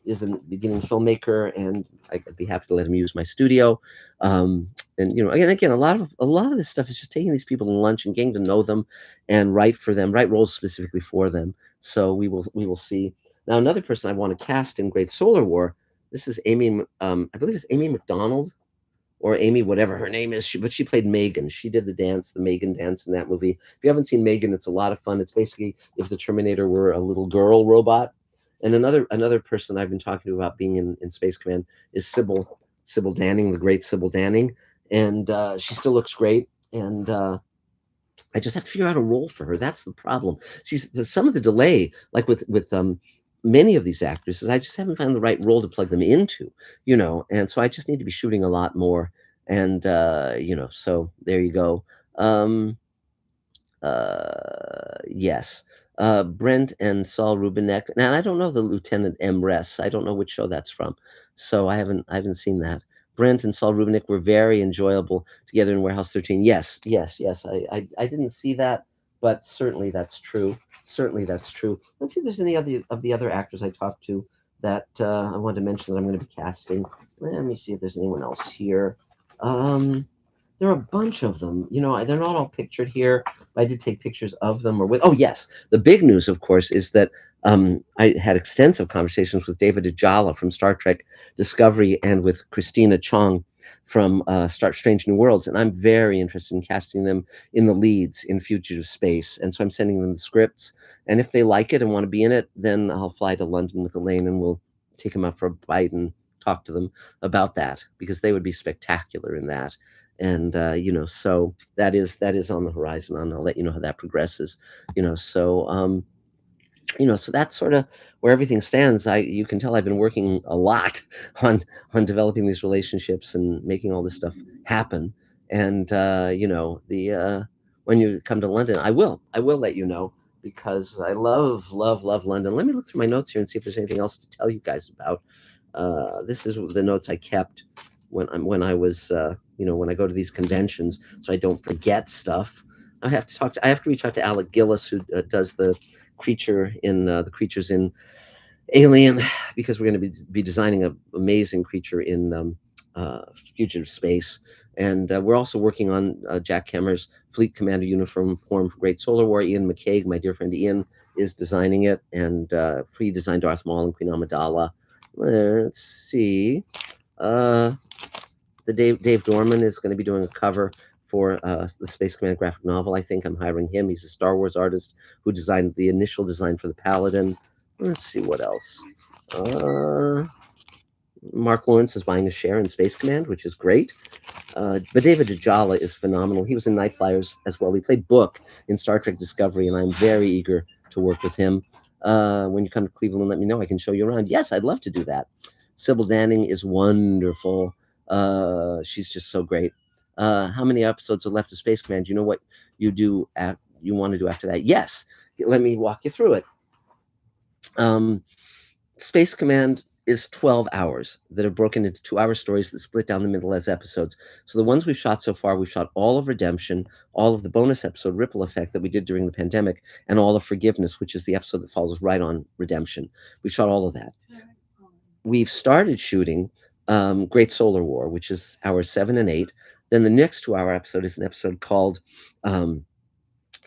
is a beginning filmmaker, and I'd be happy to let him use my studio. And again, a lot of this stuff is just taking these people to lunch and getting to know them, and write for them, write roles specifically for them. So we will see. Now another person I want to cast in Great Solar War. This is Amy. I believe it's Amy McDonald or Amy, whatever her name is. But she played Megan. She did the Megan dance in that movie. If you haven't seen Megan, it's a lot of fun. It's basically if the Terminator were a little girl robot. And another person I've been talking to about being in Space Command is Sybil Danning, the great Sybil Danning, and she still looks great. And I just have to figure out a role for her. That's the problem. See, some of the delay, like with many of these actresses, I just haven't found the right role to plug them into, and so I just need to be shooting a lot more. And so there you go. Yes. Brent and Saul Rubinek. Now I don't know the Lieutenant M. Ress. I don't know which show that's from, so I haven't seen that. Brent and Saul Rubinek were very enjoyable together in Warehouse 13. Yes, yes, yes. I didn't see that, but certainly that's true. Certainly that's true. Let's see if there's any other of the other actors I talked to that I wanted to mention that I'm going to be casting. Let me see if there's anyone else here. Um, there are a bunch of them. They're not all pictured here. I did take pictures of them or with. Oh yes, the big news, of course, is that I had extensive conversations with David Ajala from Star Trek Discovery and with Christina Chong from Star Strange New Worlds, and I'm very interested in casting them in the leads in Fugitive Space. And so I'm sending them the scripts, and if they like it and want to be in it, then I'll fly to London with Elaine and we'll take them out for a bite and talk to them about that because they would be spectacular in that. And so that is on the horizon, and I'll let you know how that progresses. So that's sort of where everything stands. You can tell I've been working a lot on developing these relationships and making all this stuff happen. And the when you come to London, I will let you know because I love love love London. Let me look through my notes here and see if there's anything else to tell you guys about. This is the notes I kept when I go to these conventions, so I don't forget stuff. I have to reach out to Alec Gillis, who does the creatures in Alien, because we're going to be designing an amazing creature in Fugitive Space. And we're also working on Jack Kemmer's Fleet Commander uniform for Great Solar War. Ian McCaig, my dear friend Ian, is designing it, and he designed Darth Maul and Queen Amidala. Let's see. The Dave Dorman is going to be doing a cover for the Space Command graphic novel. I think I'm hiring him. He's a Star Wars artist who designed the initial design for the Paladin. Let's see what else. Mark Lawrence is buying a share in Space Command, which is great. But David Ajala is phenomenal. He was in Night Flyers as well. He played Book in Star Trek Discovery, and I'm very eager to work with him. When you come to Cleveland, let me know. I can show you around. Yes, I'd love to do that. Sybil Danning is wonderful. She's just so great. How many episodes are left of Space Command? Do you know what you want to do after that? Yes. Let me walk you through it. Space Command is 12 hours that are broken into 2-hour stories that split down the middle as episodes. So the ones we've shot so far, we've shot all of Redemption, all of the bonus episode Ripple Effect that we did during the pandemic, and all of Forgiveness, which is the episode that follows right on Redemption. We shot all of that. We've started shooting Great Solar War, which is hours 7 and 8. Then the next 2-hour episode is an episode called um,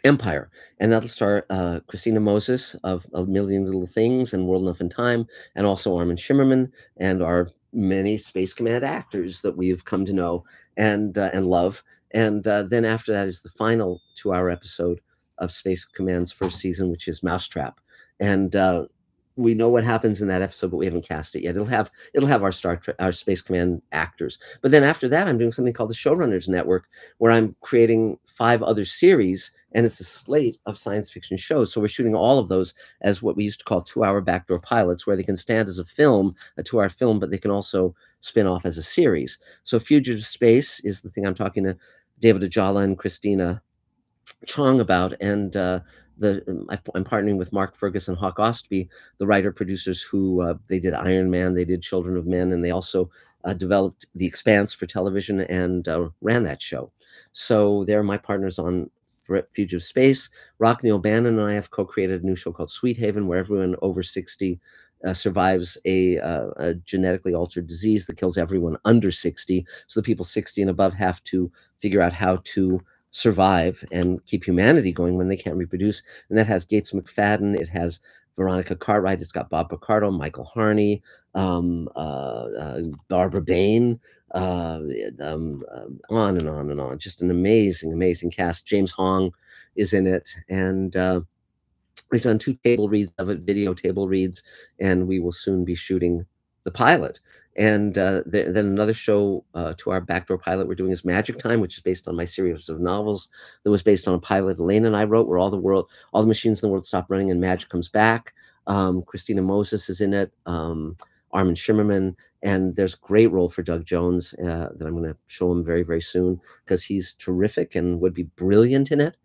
Empire, and that'll star Christina Moses of A Million Little Things and World Enough in Time, and also Armin Shimmerman and our many Space Command actors that we've come to know and love. And then after that is the final 2-hour episode of Space Command's first season, which is Mousetrap. And we know what happens in that episode, but we haven't cast it yet. It'll have our Space Command actors. But then after that, I'm doing something called the Showrunners Network, where I'm creating 5 other series, and it's a slate of science fiction shows. So we're shooting all of those as what we used to call 2-hour backdoor pilots, where they can stand as a film, a 2-hour film, but they can also spin off as a series. So Fugitive Space is the thing I'm talking to David Ajala and Christina Chong about, and I'm partnering with Mark Fergus and Hawk Ostby, the writer producers who they did Iron Man, they did Children of Men, and they also developed The Expanse for television and ran that show. So they're my partners on Fugitive Space. Rockney O'Bannon and I have co-created a new show called Sweet Haven, where everyone over 60 survives a genetically altered disease that kills everyone under 60. So the people 60 and above have to figure out how to survive and keep humanity going when they can't reproduce. And that has Gates McFadden, it has Veronica Cartwright, it's got Bob Picardo, Michael Harney, Barbara Bain, uh, on and on and on. Just an amazing, amazing cast. James Hong is in it, and we've done 2 table reads of it, video table reads, and we will soon be shooting the pilot. And then another show to our backdoor pilot we're doing is Magic Time, which is based on my series of novels that was based on a pilot Elaine and I wrote, where all the machines in the world stop running and magic comes back. Christina Moses is in it, Armin Shimmerman, and there's a great role for Doug Jones that I'm going to show him very, very soon, because he's terrific and would be brilliant in it.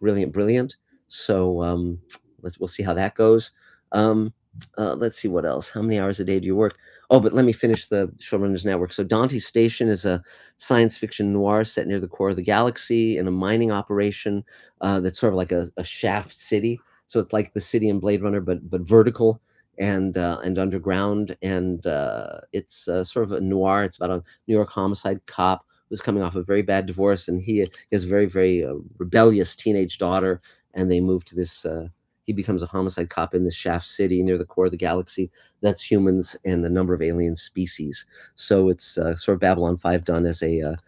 Brilliant, brilliant. So we'll see how that goes. Um, let's see what else. How many hours a day do you work? Oh, but let me finish the Showrunners Network. So Dante Station is a science fiction noir set near the core of the galaxy in a mining operation that's sort of like a shaft city. So it's like the city in Blade Runner, but vertical and underground. And it's sort of a noir. It's about a New York homicide cop who's coming off a very bad divorce, and he has a very, very rebellious teenage daughter, and they move to this. He becomes a homicide cop in this shaft city near the core of the galaxy. That's humans and a number of alien species. So it's sort of Babylon 5 done as a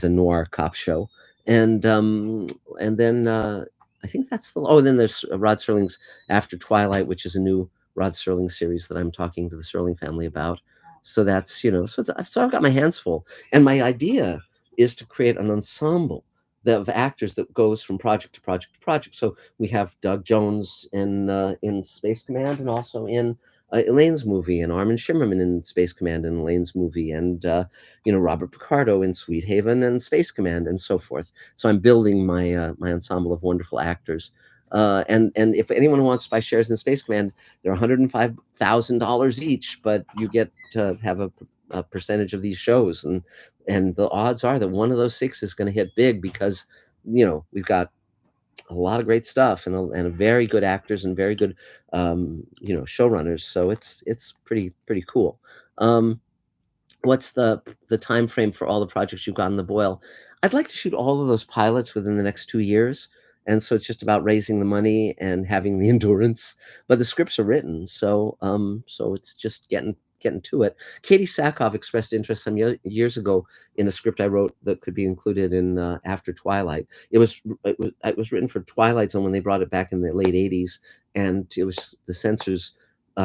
noir cop show. And then I think that's the. Oh, and then there's Rod Serling's After Twilight, which is a new Rod Serling series that I'm talking to the Serling family about. So that's so I've got my hands full, and my idea is to create an ensemble of actors that goes from project to project to project. So we have Doug Jones in Space Command, and also in Elaine's movie, and Armin Shimmerman in Space Command and Elaine's movie, and Robert Picardo in Sweet Haven and Space Command, and so forth. So I'm building my ensemble of wonderful actors. And if anyone wants to buy shares in Space Command, they're $105,000 each, but you get to have a percentage of these shows, and the odds are that one of those 6 is going to hit big, because we've got a lot of great stuff, and very good actors and very good showrunners. So it's pretty cool. What's the time frame for all the projects you've got in the boil? I'd like to shoot all of those pilots within the next 2 years, and so it's just about raising the money and having the endurance. But the scripts are written, so it's just getting to it. Katie Sackhoff expressed interest some years ago in a script I wrote that could be included in After Twilight. It was written for Twilight Zone when they brought it back in the late '80s, and it was the censors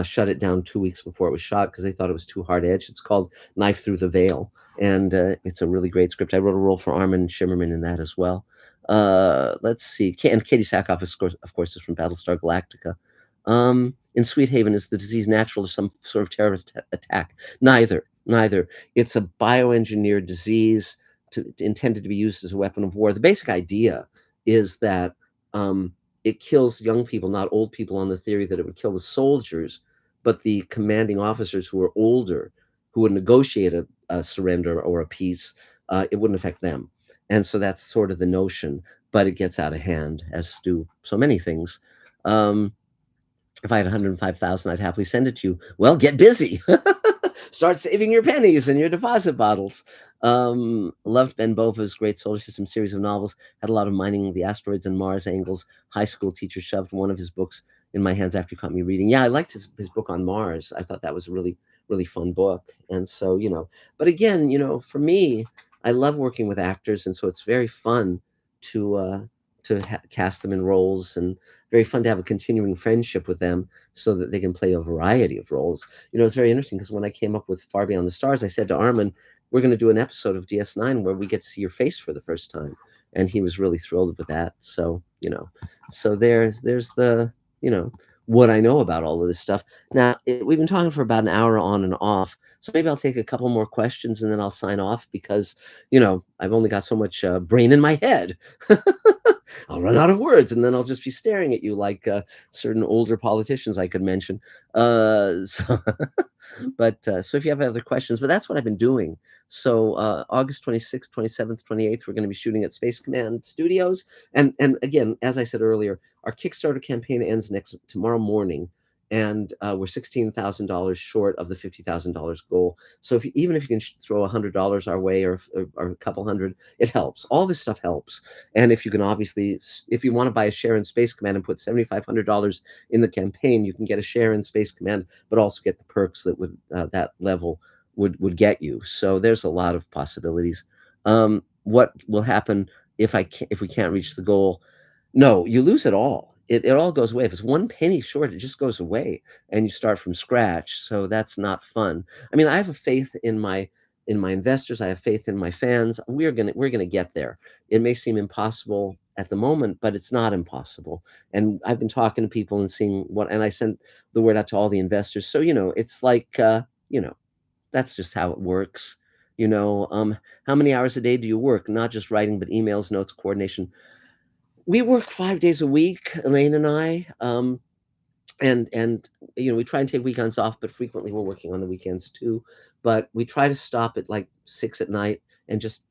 shut it down 2 weeks before it was shot because they thought it was too hard edged. It's called Knife Through the Veil, and it's a really great script. I wrote a role for Armin Shimmerman in that as well. Let's see. And Katie Sackhoff, of course, is from Battlestar Galactica. In Sweet Haven, is the disease natural or some sort of terrorist attack? Neither. Neither. It's a bioengineered disease intended to be used as a weapon of war. The basic idea is that it kills young people, not old people, on the theory that it would kill the soldiers, but the commanding officers who were older, who would negotiate a surrender or a peace, it wouldn't affect them. And so that's sort of the notion, but it gets out of hand, as do so many things. Um, if I had 105,000, I'd happily send it to you. Well, get busy. Start saving your pennies and your deposit bottles. Loved Ben Bova's great solar system series of novels. Had a lot of mining the asteroids and Mars angles. High school teacher shoved one of his books in my hands after he caught me reading. Yeah, I liked his book on Mars. I thought that was a really fun book. And so, but again, for me, I love working with actors, and so it's very fun to cast them in roles, and very fun to have a continuing friendship with them so that they can play a variety of roles. It's very interesting because when I came up with Far Beyond the Stars, I said to Armin, we're going to do an episode of DS9 where we get to see your face for the first time. And he was really thrilled with that. So, so there's the, you know, what I know about all of this stuff. Now, we've been talking for about an hour on and off. So maybe I'll take a couple more questions and then I'll sign off because, I've only got so much brain in my head. I'll run out of words and then I'll just be staring at you like certain older politicians I could mention. So, so if you have other questions, but that's what I've been doing. So August 26th, 27th, 28th, we're going to be shooting at Space Command Studios. And again, as I said earlier, our Kickstarter campaign ends tomorrow morning. And we're $16,000 short of the $50,000 goal. So even if you can throw $100 our way or a couple hundred, it helps. All this stuff helps. And if you can obviously, if you want to buy a share in Space Command and put $7,500 in the campaign, you can get a share in Space Command, but also get the perks that that level would get you. So there's a lot of possibilities. What will happen if we can't reach the goal? No, you lose it all. It all goes away. If it's one penny short, it just goes away, and you start from scratch. So that's not fun. I mean, I have a faith in my investors. I have faith in my fans. We're gonna get there. It may seem impossible at the moment, but it's not impossible. And I've been talking to people and seeing and I sent the word out to all the investors. So it's like that's just how it works. How many hours a day do you work? Not just writing, but emails, notes, coordination. We work 5 days a week, Elaine and I, and we try and take weekends off, but frequently we're working on the weekends too. But we try to stop at like 6 at night and just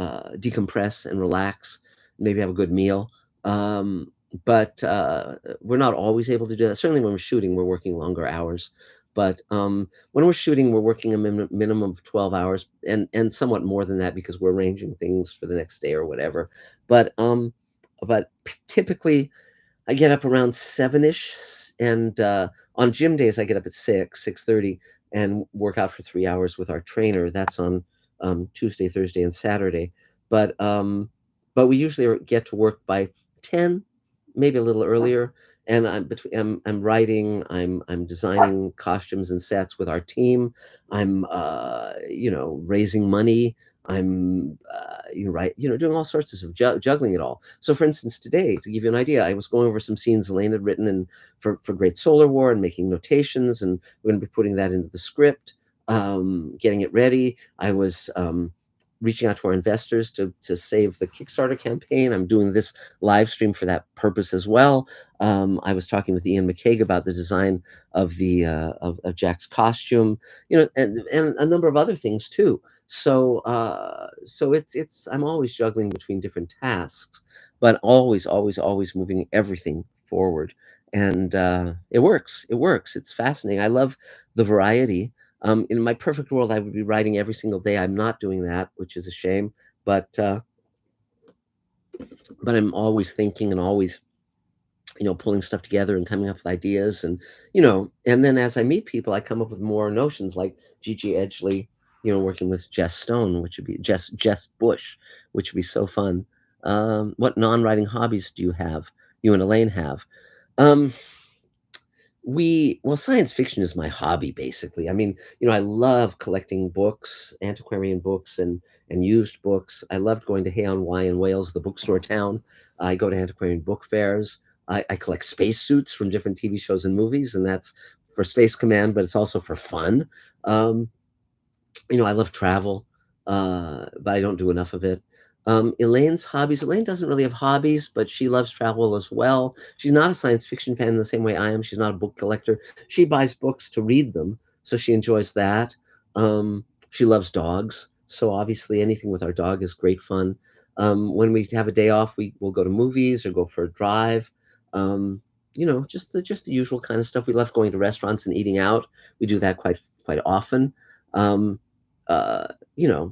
decompress and relax, maybe have a good meal. But we're not always able to do that. Certainly when we're shooting, we're working longer hours. But when we're shooting, we're working a minimum of 12 hours and somewhat more than that because we're arranging things for the next day or whatever. But typically, I get up around 7-ish, and on gym days, I get up at 6:30, and work out for 3 hours with our trainer. That's on Tuesday, Thursday, and Saturday. But we usually get to work by 10, maybe a little earlier. And I'm writing, I'm designing costumes and sets with our team. I'm raising money. I'm doing all sorts of juggling it all. So, for instance, today, to give you an idea, I was going over some scenes Elaine had written for Great Solar War and making notations, and we're going to be putting that into the script, getting it ready. I was reaching out to our investors to save the Kickstarter campaign. I'm doing this live stream for that purpose as well. I was talking with Ian McCaig about the design of the of Jack's costume, and a number of other things too. So it's I'm always juggling between different tasks, but always moving everything forward. And it works. It works. It's fascinating. I love the variety. In my perfect world, I would be writing every single day. I'm not doing that, which is a shame. But I'm always thinking and always pulling stuff together and coming up with ideas, and then as I meet people, I come up with more notions like Gigi Edgley, working with Jess Stone, which would be Jess Bush, which would be so fun. What non-writing hobbies do you and Elaine have? Um, Science fiction is my hobby, basically. I mean, I love collecting books, antiquarian books, and used books. I loved going to Hay-on Wye in Wales, the bookstore town. I go to antiquarian book fairs. I collect spacesuits from different TV shows and movies, and that's for Space Command, but it's also for fun. I love travel, but I don't do enough of it. Elaine's hobbies. Elaine doesn't really have hobbies, but she loves travel as well. She's not a science fiction fan in the same way I am. She's not a book collector. She buys books to read them, so she enjoys that. She loves dogs, so obviously anything with our dog is great fun. When we have a day off, we will go to movies or go for a drive. Um, just the usual kind of stuff. We love going to restaurants and eating out. We do that quite often. Um, uh,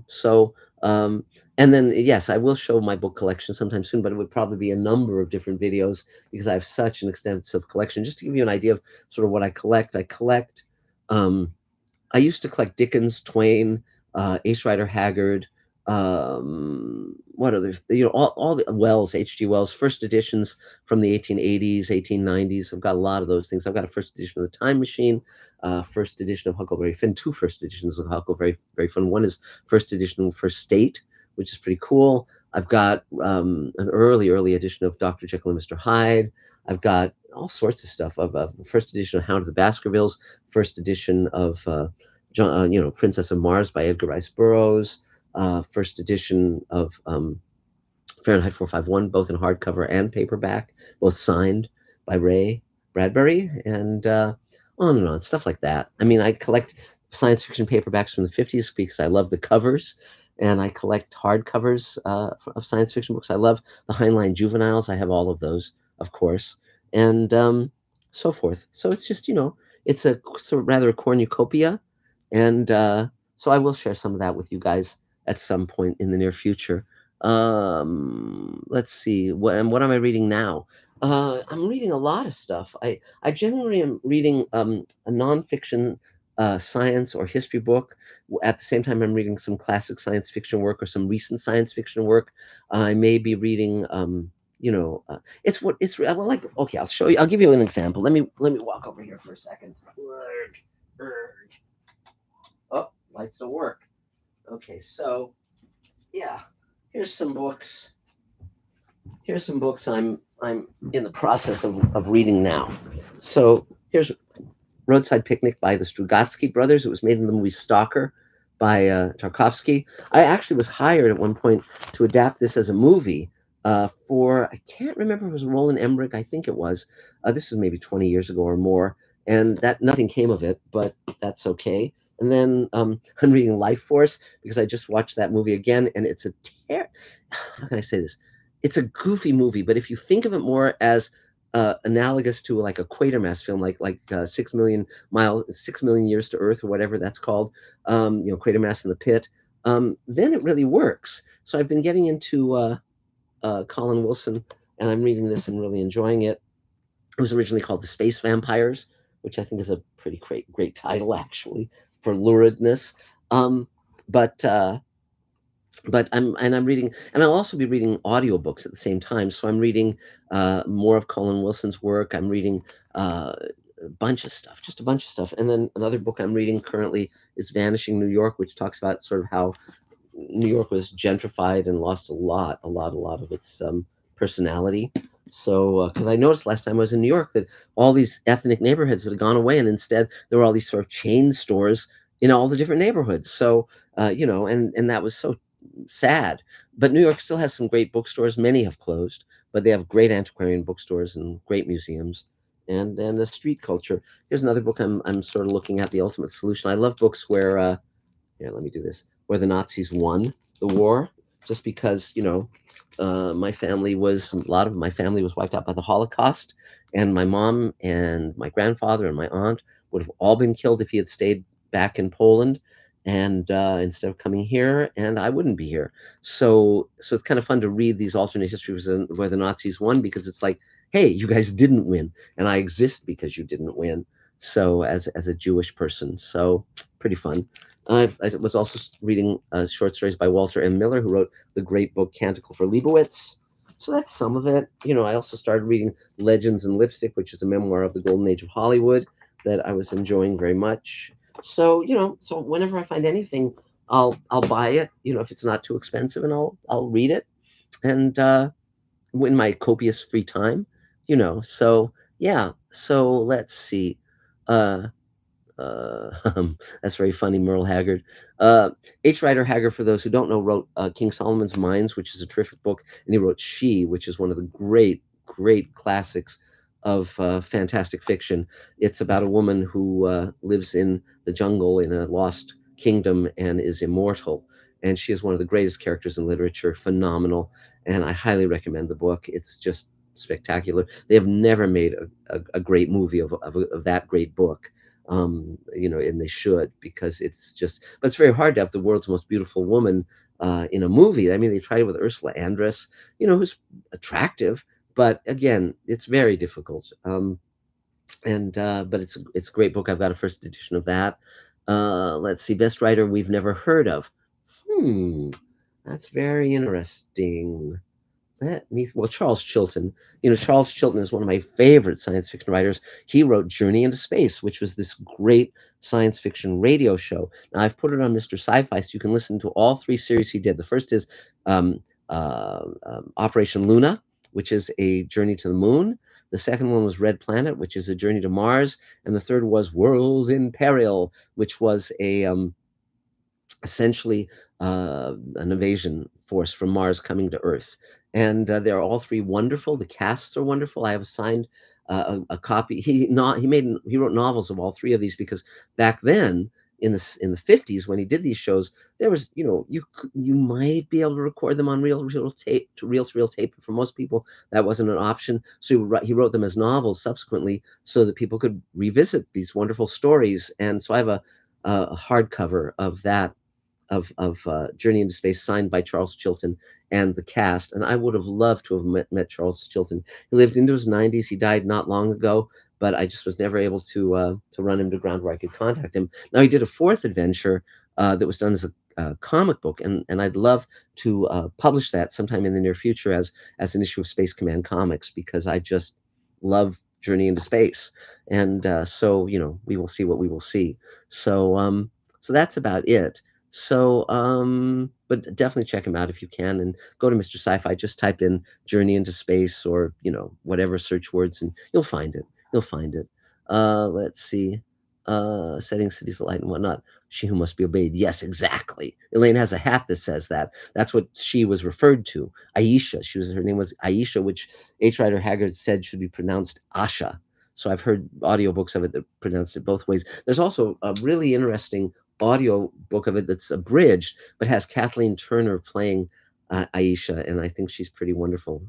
so. And then, yes, I will show my book collection sometime soon, but it would probably be a number of different videos because I have such an extensive collection. Just to give you an idea of sort of what I collect um, I used to collect Dickens, Twain, Ace Rider Haggard, what other, all the Wells, H.G. Wells, first editions from the 1880s, 1890s. I've got a lot of those things. I've got a first edition of The Time Machine, first edition of Huckleberry Finn, two first editions of Huckleberry Finn. One is first edition of First State, which is pretty cool. I've got an early edition of Dr. Jekyll and Mr. Hyde. I've got all sorts of stuff of the first edition of Hound of the Baskervilles, first edition of Princess of Mars by Edgar Rice Burroughs, first edition of Fahrenheit 451, both in hardcover and paperback, both signed by Ray Bradbury, and on and on, stuff like that. I mean, I collect science fiction paperbacks from the 50s because I love the covers, and I collect hardcovers of science fiction books. I love the Heinlein juveniles. I have all of those, of course, and so forth. So it's just, it's a sort of rather a cornucopia, and so I will share some of that with you guys at some point in the near future. Let's see. What am I reading now? I'm reading a lot of stuff. I generally am reading a nonfiction science or history book. At the same time, I'm reading some classic science fiction work or some recent science fiction work. I may be reading. It's what it's well like. Okay, I'll show you. I'll give you an example. Let me walk over here for a second. Urgh. Oh, lights don't work. Okay, so yeah, here's some books. Here's some books I'm in the process of reading now. So here's Roadside Picnic by the Strugatsky brothers. It was made in the movie Stalker by Tarkovsky. I actually was hired at one point to adapt this as a movie for, I can't remember if it was Roland Emmerich, I think it was. This was maybe 20 years ago or more, and that nothing came of it, but that's okay. And then I'm reading Life Force because I just watched that movie again, and it's a how can I say this? It's a goofy movie, but if you think of it more as analogous to like a Quatermass film, like 6 million Years to Earth or whatever that's called, Quatermass in the Pit, then it really works. So I've been getting into Colin Wilson, and I'm reading this and really enjoying it. It was originally called The Space Vampires, which I think is a pretty great title actually for luridness. Um, but I'm reading, and I'll also be reading audiobooks at the same time. So I'm reading more of Colin Wilson's work. I'm reading a bunch of stuff, just a bunch of stuff. And then another book I'm reading currently is Vanishing New York, which talks about sort of how New York was gentrified and lost a lot of its personality. So, because I noticed last time I was in New York that all these ethnic neighborhoods had gone away, and instead there were all these sort of chain stores in all the different neighborhoods. So, and that was so sad. But New York still has some great bookstores. Many have closed, but they have great antiquarian bookstores and great museums and a street culture. Here's another book I'm sort of looking at, The Ultimate Solution. I love books where here, let me do this, where the Nazis won the war, just because, a lot of my family was wiped out by the Holocaust, and my mom and my grandfather and my aunt would have all been killed if he had stayed back in Poland, and instead of coming here, and I wouldn't be here. So it's kind of fun to read these alternate histories where the Nazis won, because it's like, hey, you guys didn't win, and I exist because you didn't win. So as a Jewish person, so pretty fun. I was also reading short stories by Walter M. Miller, who wrote the great book Canticle for Leibowitz. So that's some of it. I also started reading Legends in Lipstick, which is a memoir of the golden age of Hollywood that I was enjoying very much. So, so whenever I find anything, I'll buy it, if it's not too expensive, and I'll read it, and in my copious free time. So yeah. So let's see. Uh That's very funny, Merle Haggard. Uh, H. Rider Haggard, for those who don't know, wrote King Solomon's Mines, which is a terrific book, and he wrote She, which is one of the great classics of fantastic fiction. It's about a woman who lives in the jungle in a lost kingdom and is immortal. And she is one of the greatest characters in literature, phenomenal. And I highly recommend the book. It's just spectacular. They have never made a great movie of that great book. And they should, because it's just, but it's very hard to have the world's most beautiful woman in a movie. I mean, they tried it with Ursula Andress, who's attractive, but again, it's very difficult. And But it's a great book. I've got a first edition of that. Let's see, best writer we've never heard of. Hmm, that's very interesting. Well, Charles Chilton. Charles Chilton is one of my favorite science fiction writers. He wrote Journey into Space, which was this great science fiction radio show. Now, I've put it on Mr. Sci-Fi, so you can listen to all three series he did. The first is Operation Luna, which is a journey to the moon. The second one was Red Planet, which is a journey to Mars. And the third was World in Peril, which was essentially an invasion force from Mars coming to Earth. And they're all three wonderful. The casts are wonderful. I have signed a copy. He wrote novels of all three of these because back then in the 50s when he did these shows, there was you might be able to record them on reel tape to reel tape. But for most people, that wasn't an option. So he wrote them as novels subsequently so that people could revisit these wonderful stories. And so I have a hardcover of that of Journey into Space, signed by Charles Chilton and the cast. And I would have loved to have met Charles Chilton. He lived into his 90s. He died not long ago, but I just was never able to run him to ground where I could contact him. Now he did a fourth adventure that was done as a comic book, and I'd love to publish that sometime in the near future as an issue of Space Command Comics, because I just love Journey into Space. And so we will see what we will see. So that's about it. But definitely check him out if you can, and go to Mr. Sci-Fi. Just type in Journey into Space, or whatever search words, and you'll find it. You'll find it. Let's see. Setting cities alight and whatnot. She who must be obeyed. Yes, exactly. Elaine has a hat that says that. That's what she was referred to. Aisha. Her name was Aisha, which H. Rider Haggard said should be pronounced Asha. So I've heard audiobooks of it that pronounce it both ways. There's also a really interesting audio book of it that's abridged, but has Kathleen Turner playing Aisha, and I think she's pretty wonderful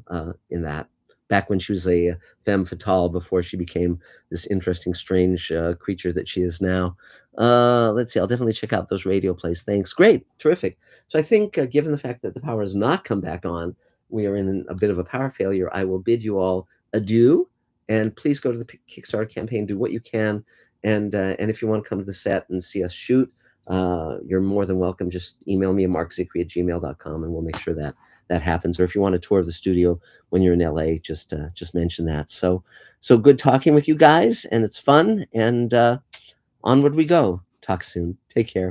in that. Back when she was a femme fatale, before she became this interesting, strange creature that she is now. Let's see. I'll definitely check out those radio plays. Thanks. Great. Terrific. So I think, given the fact that the power has not come back on, we are in a bit of a power failure. I will bid you all adieu, and please go to the Kickstarter campaign. Do what you can, and if you want to come to the set and see us shoot, you're more than welcome. Just email me at markzicree@gmail.com, and we'll make sure that happens. Or if you want a tour of the studio when you're in LA, just mention that. So good talking with you guys, and it's fun. And onward we go. Talk soon. Take care.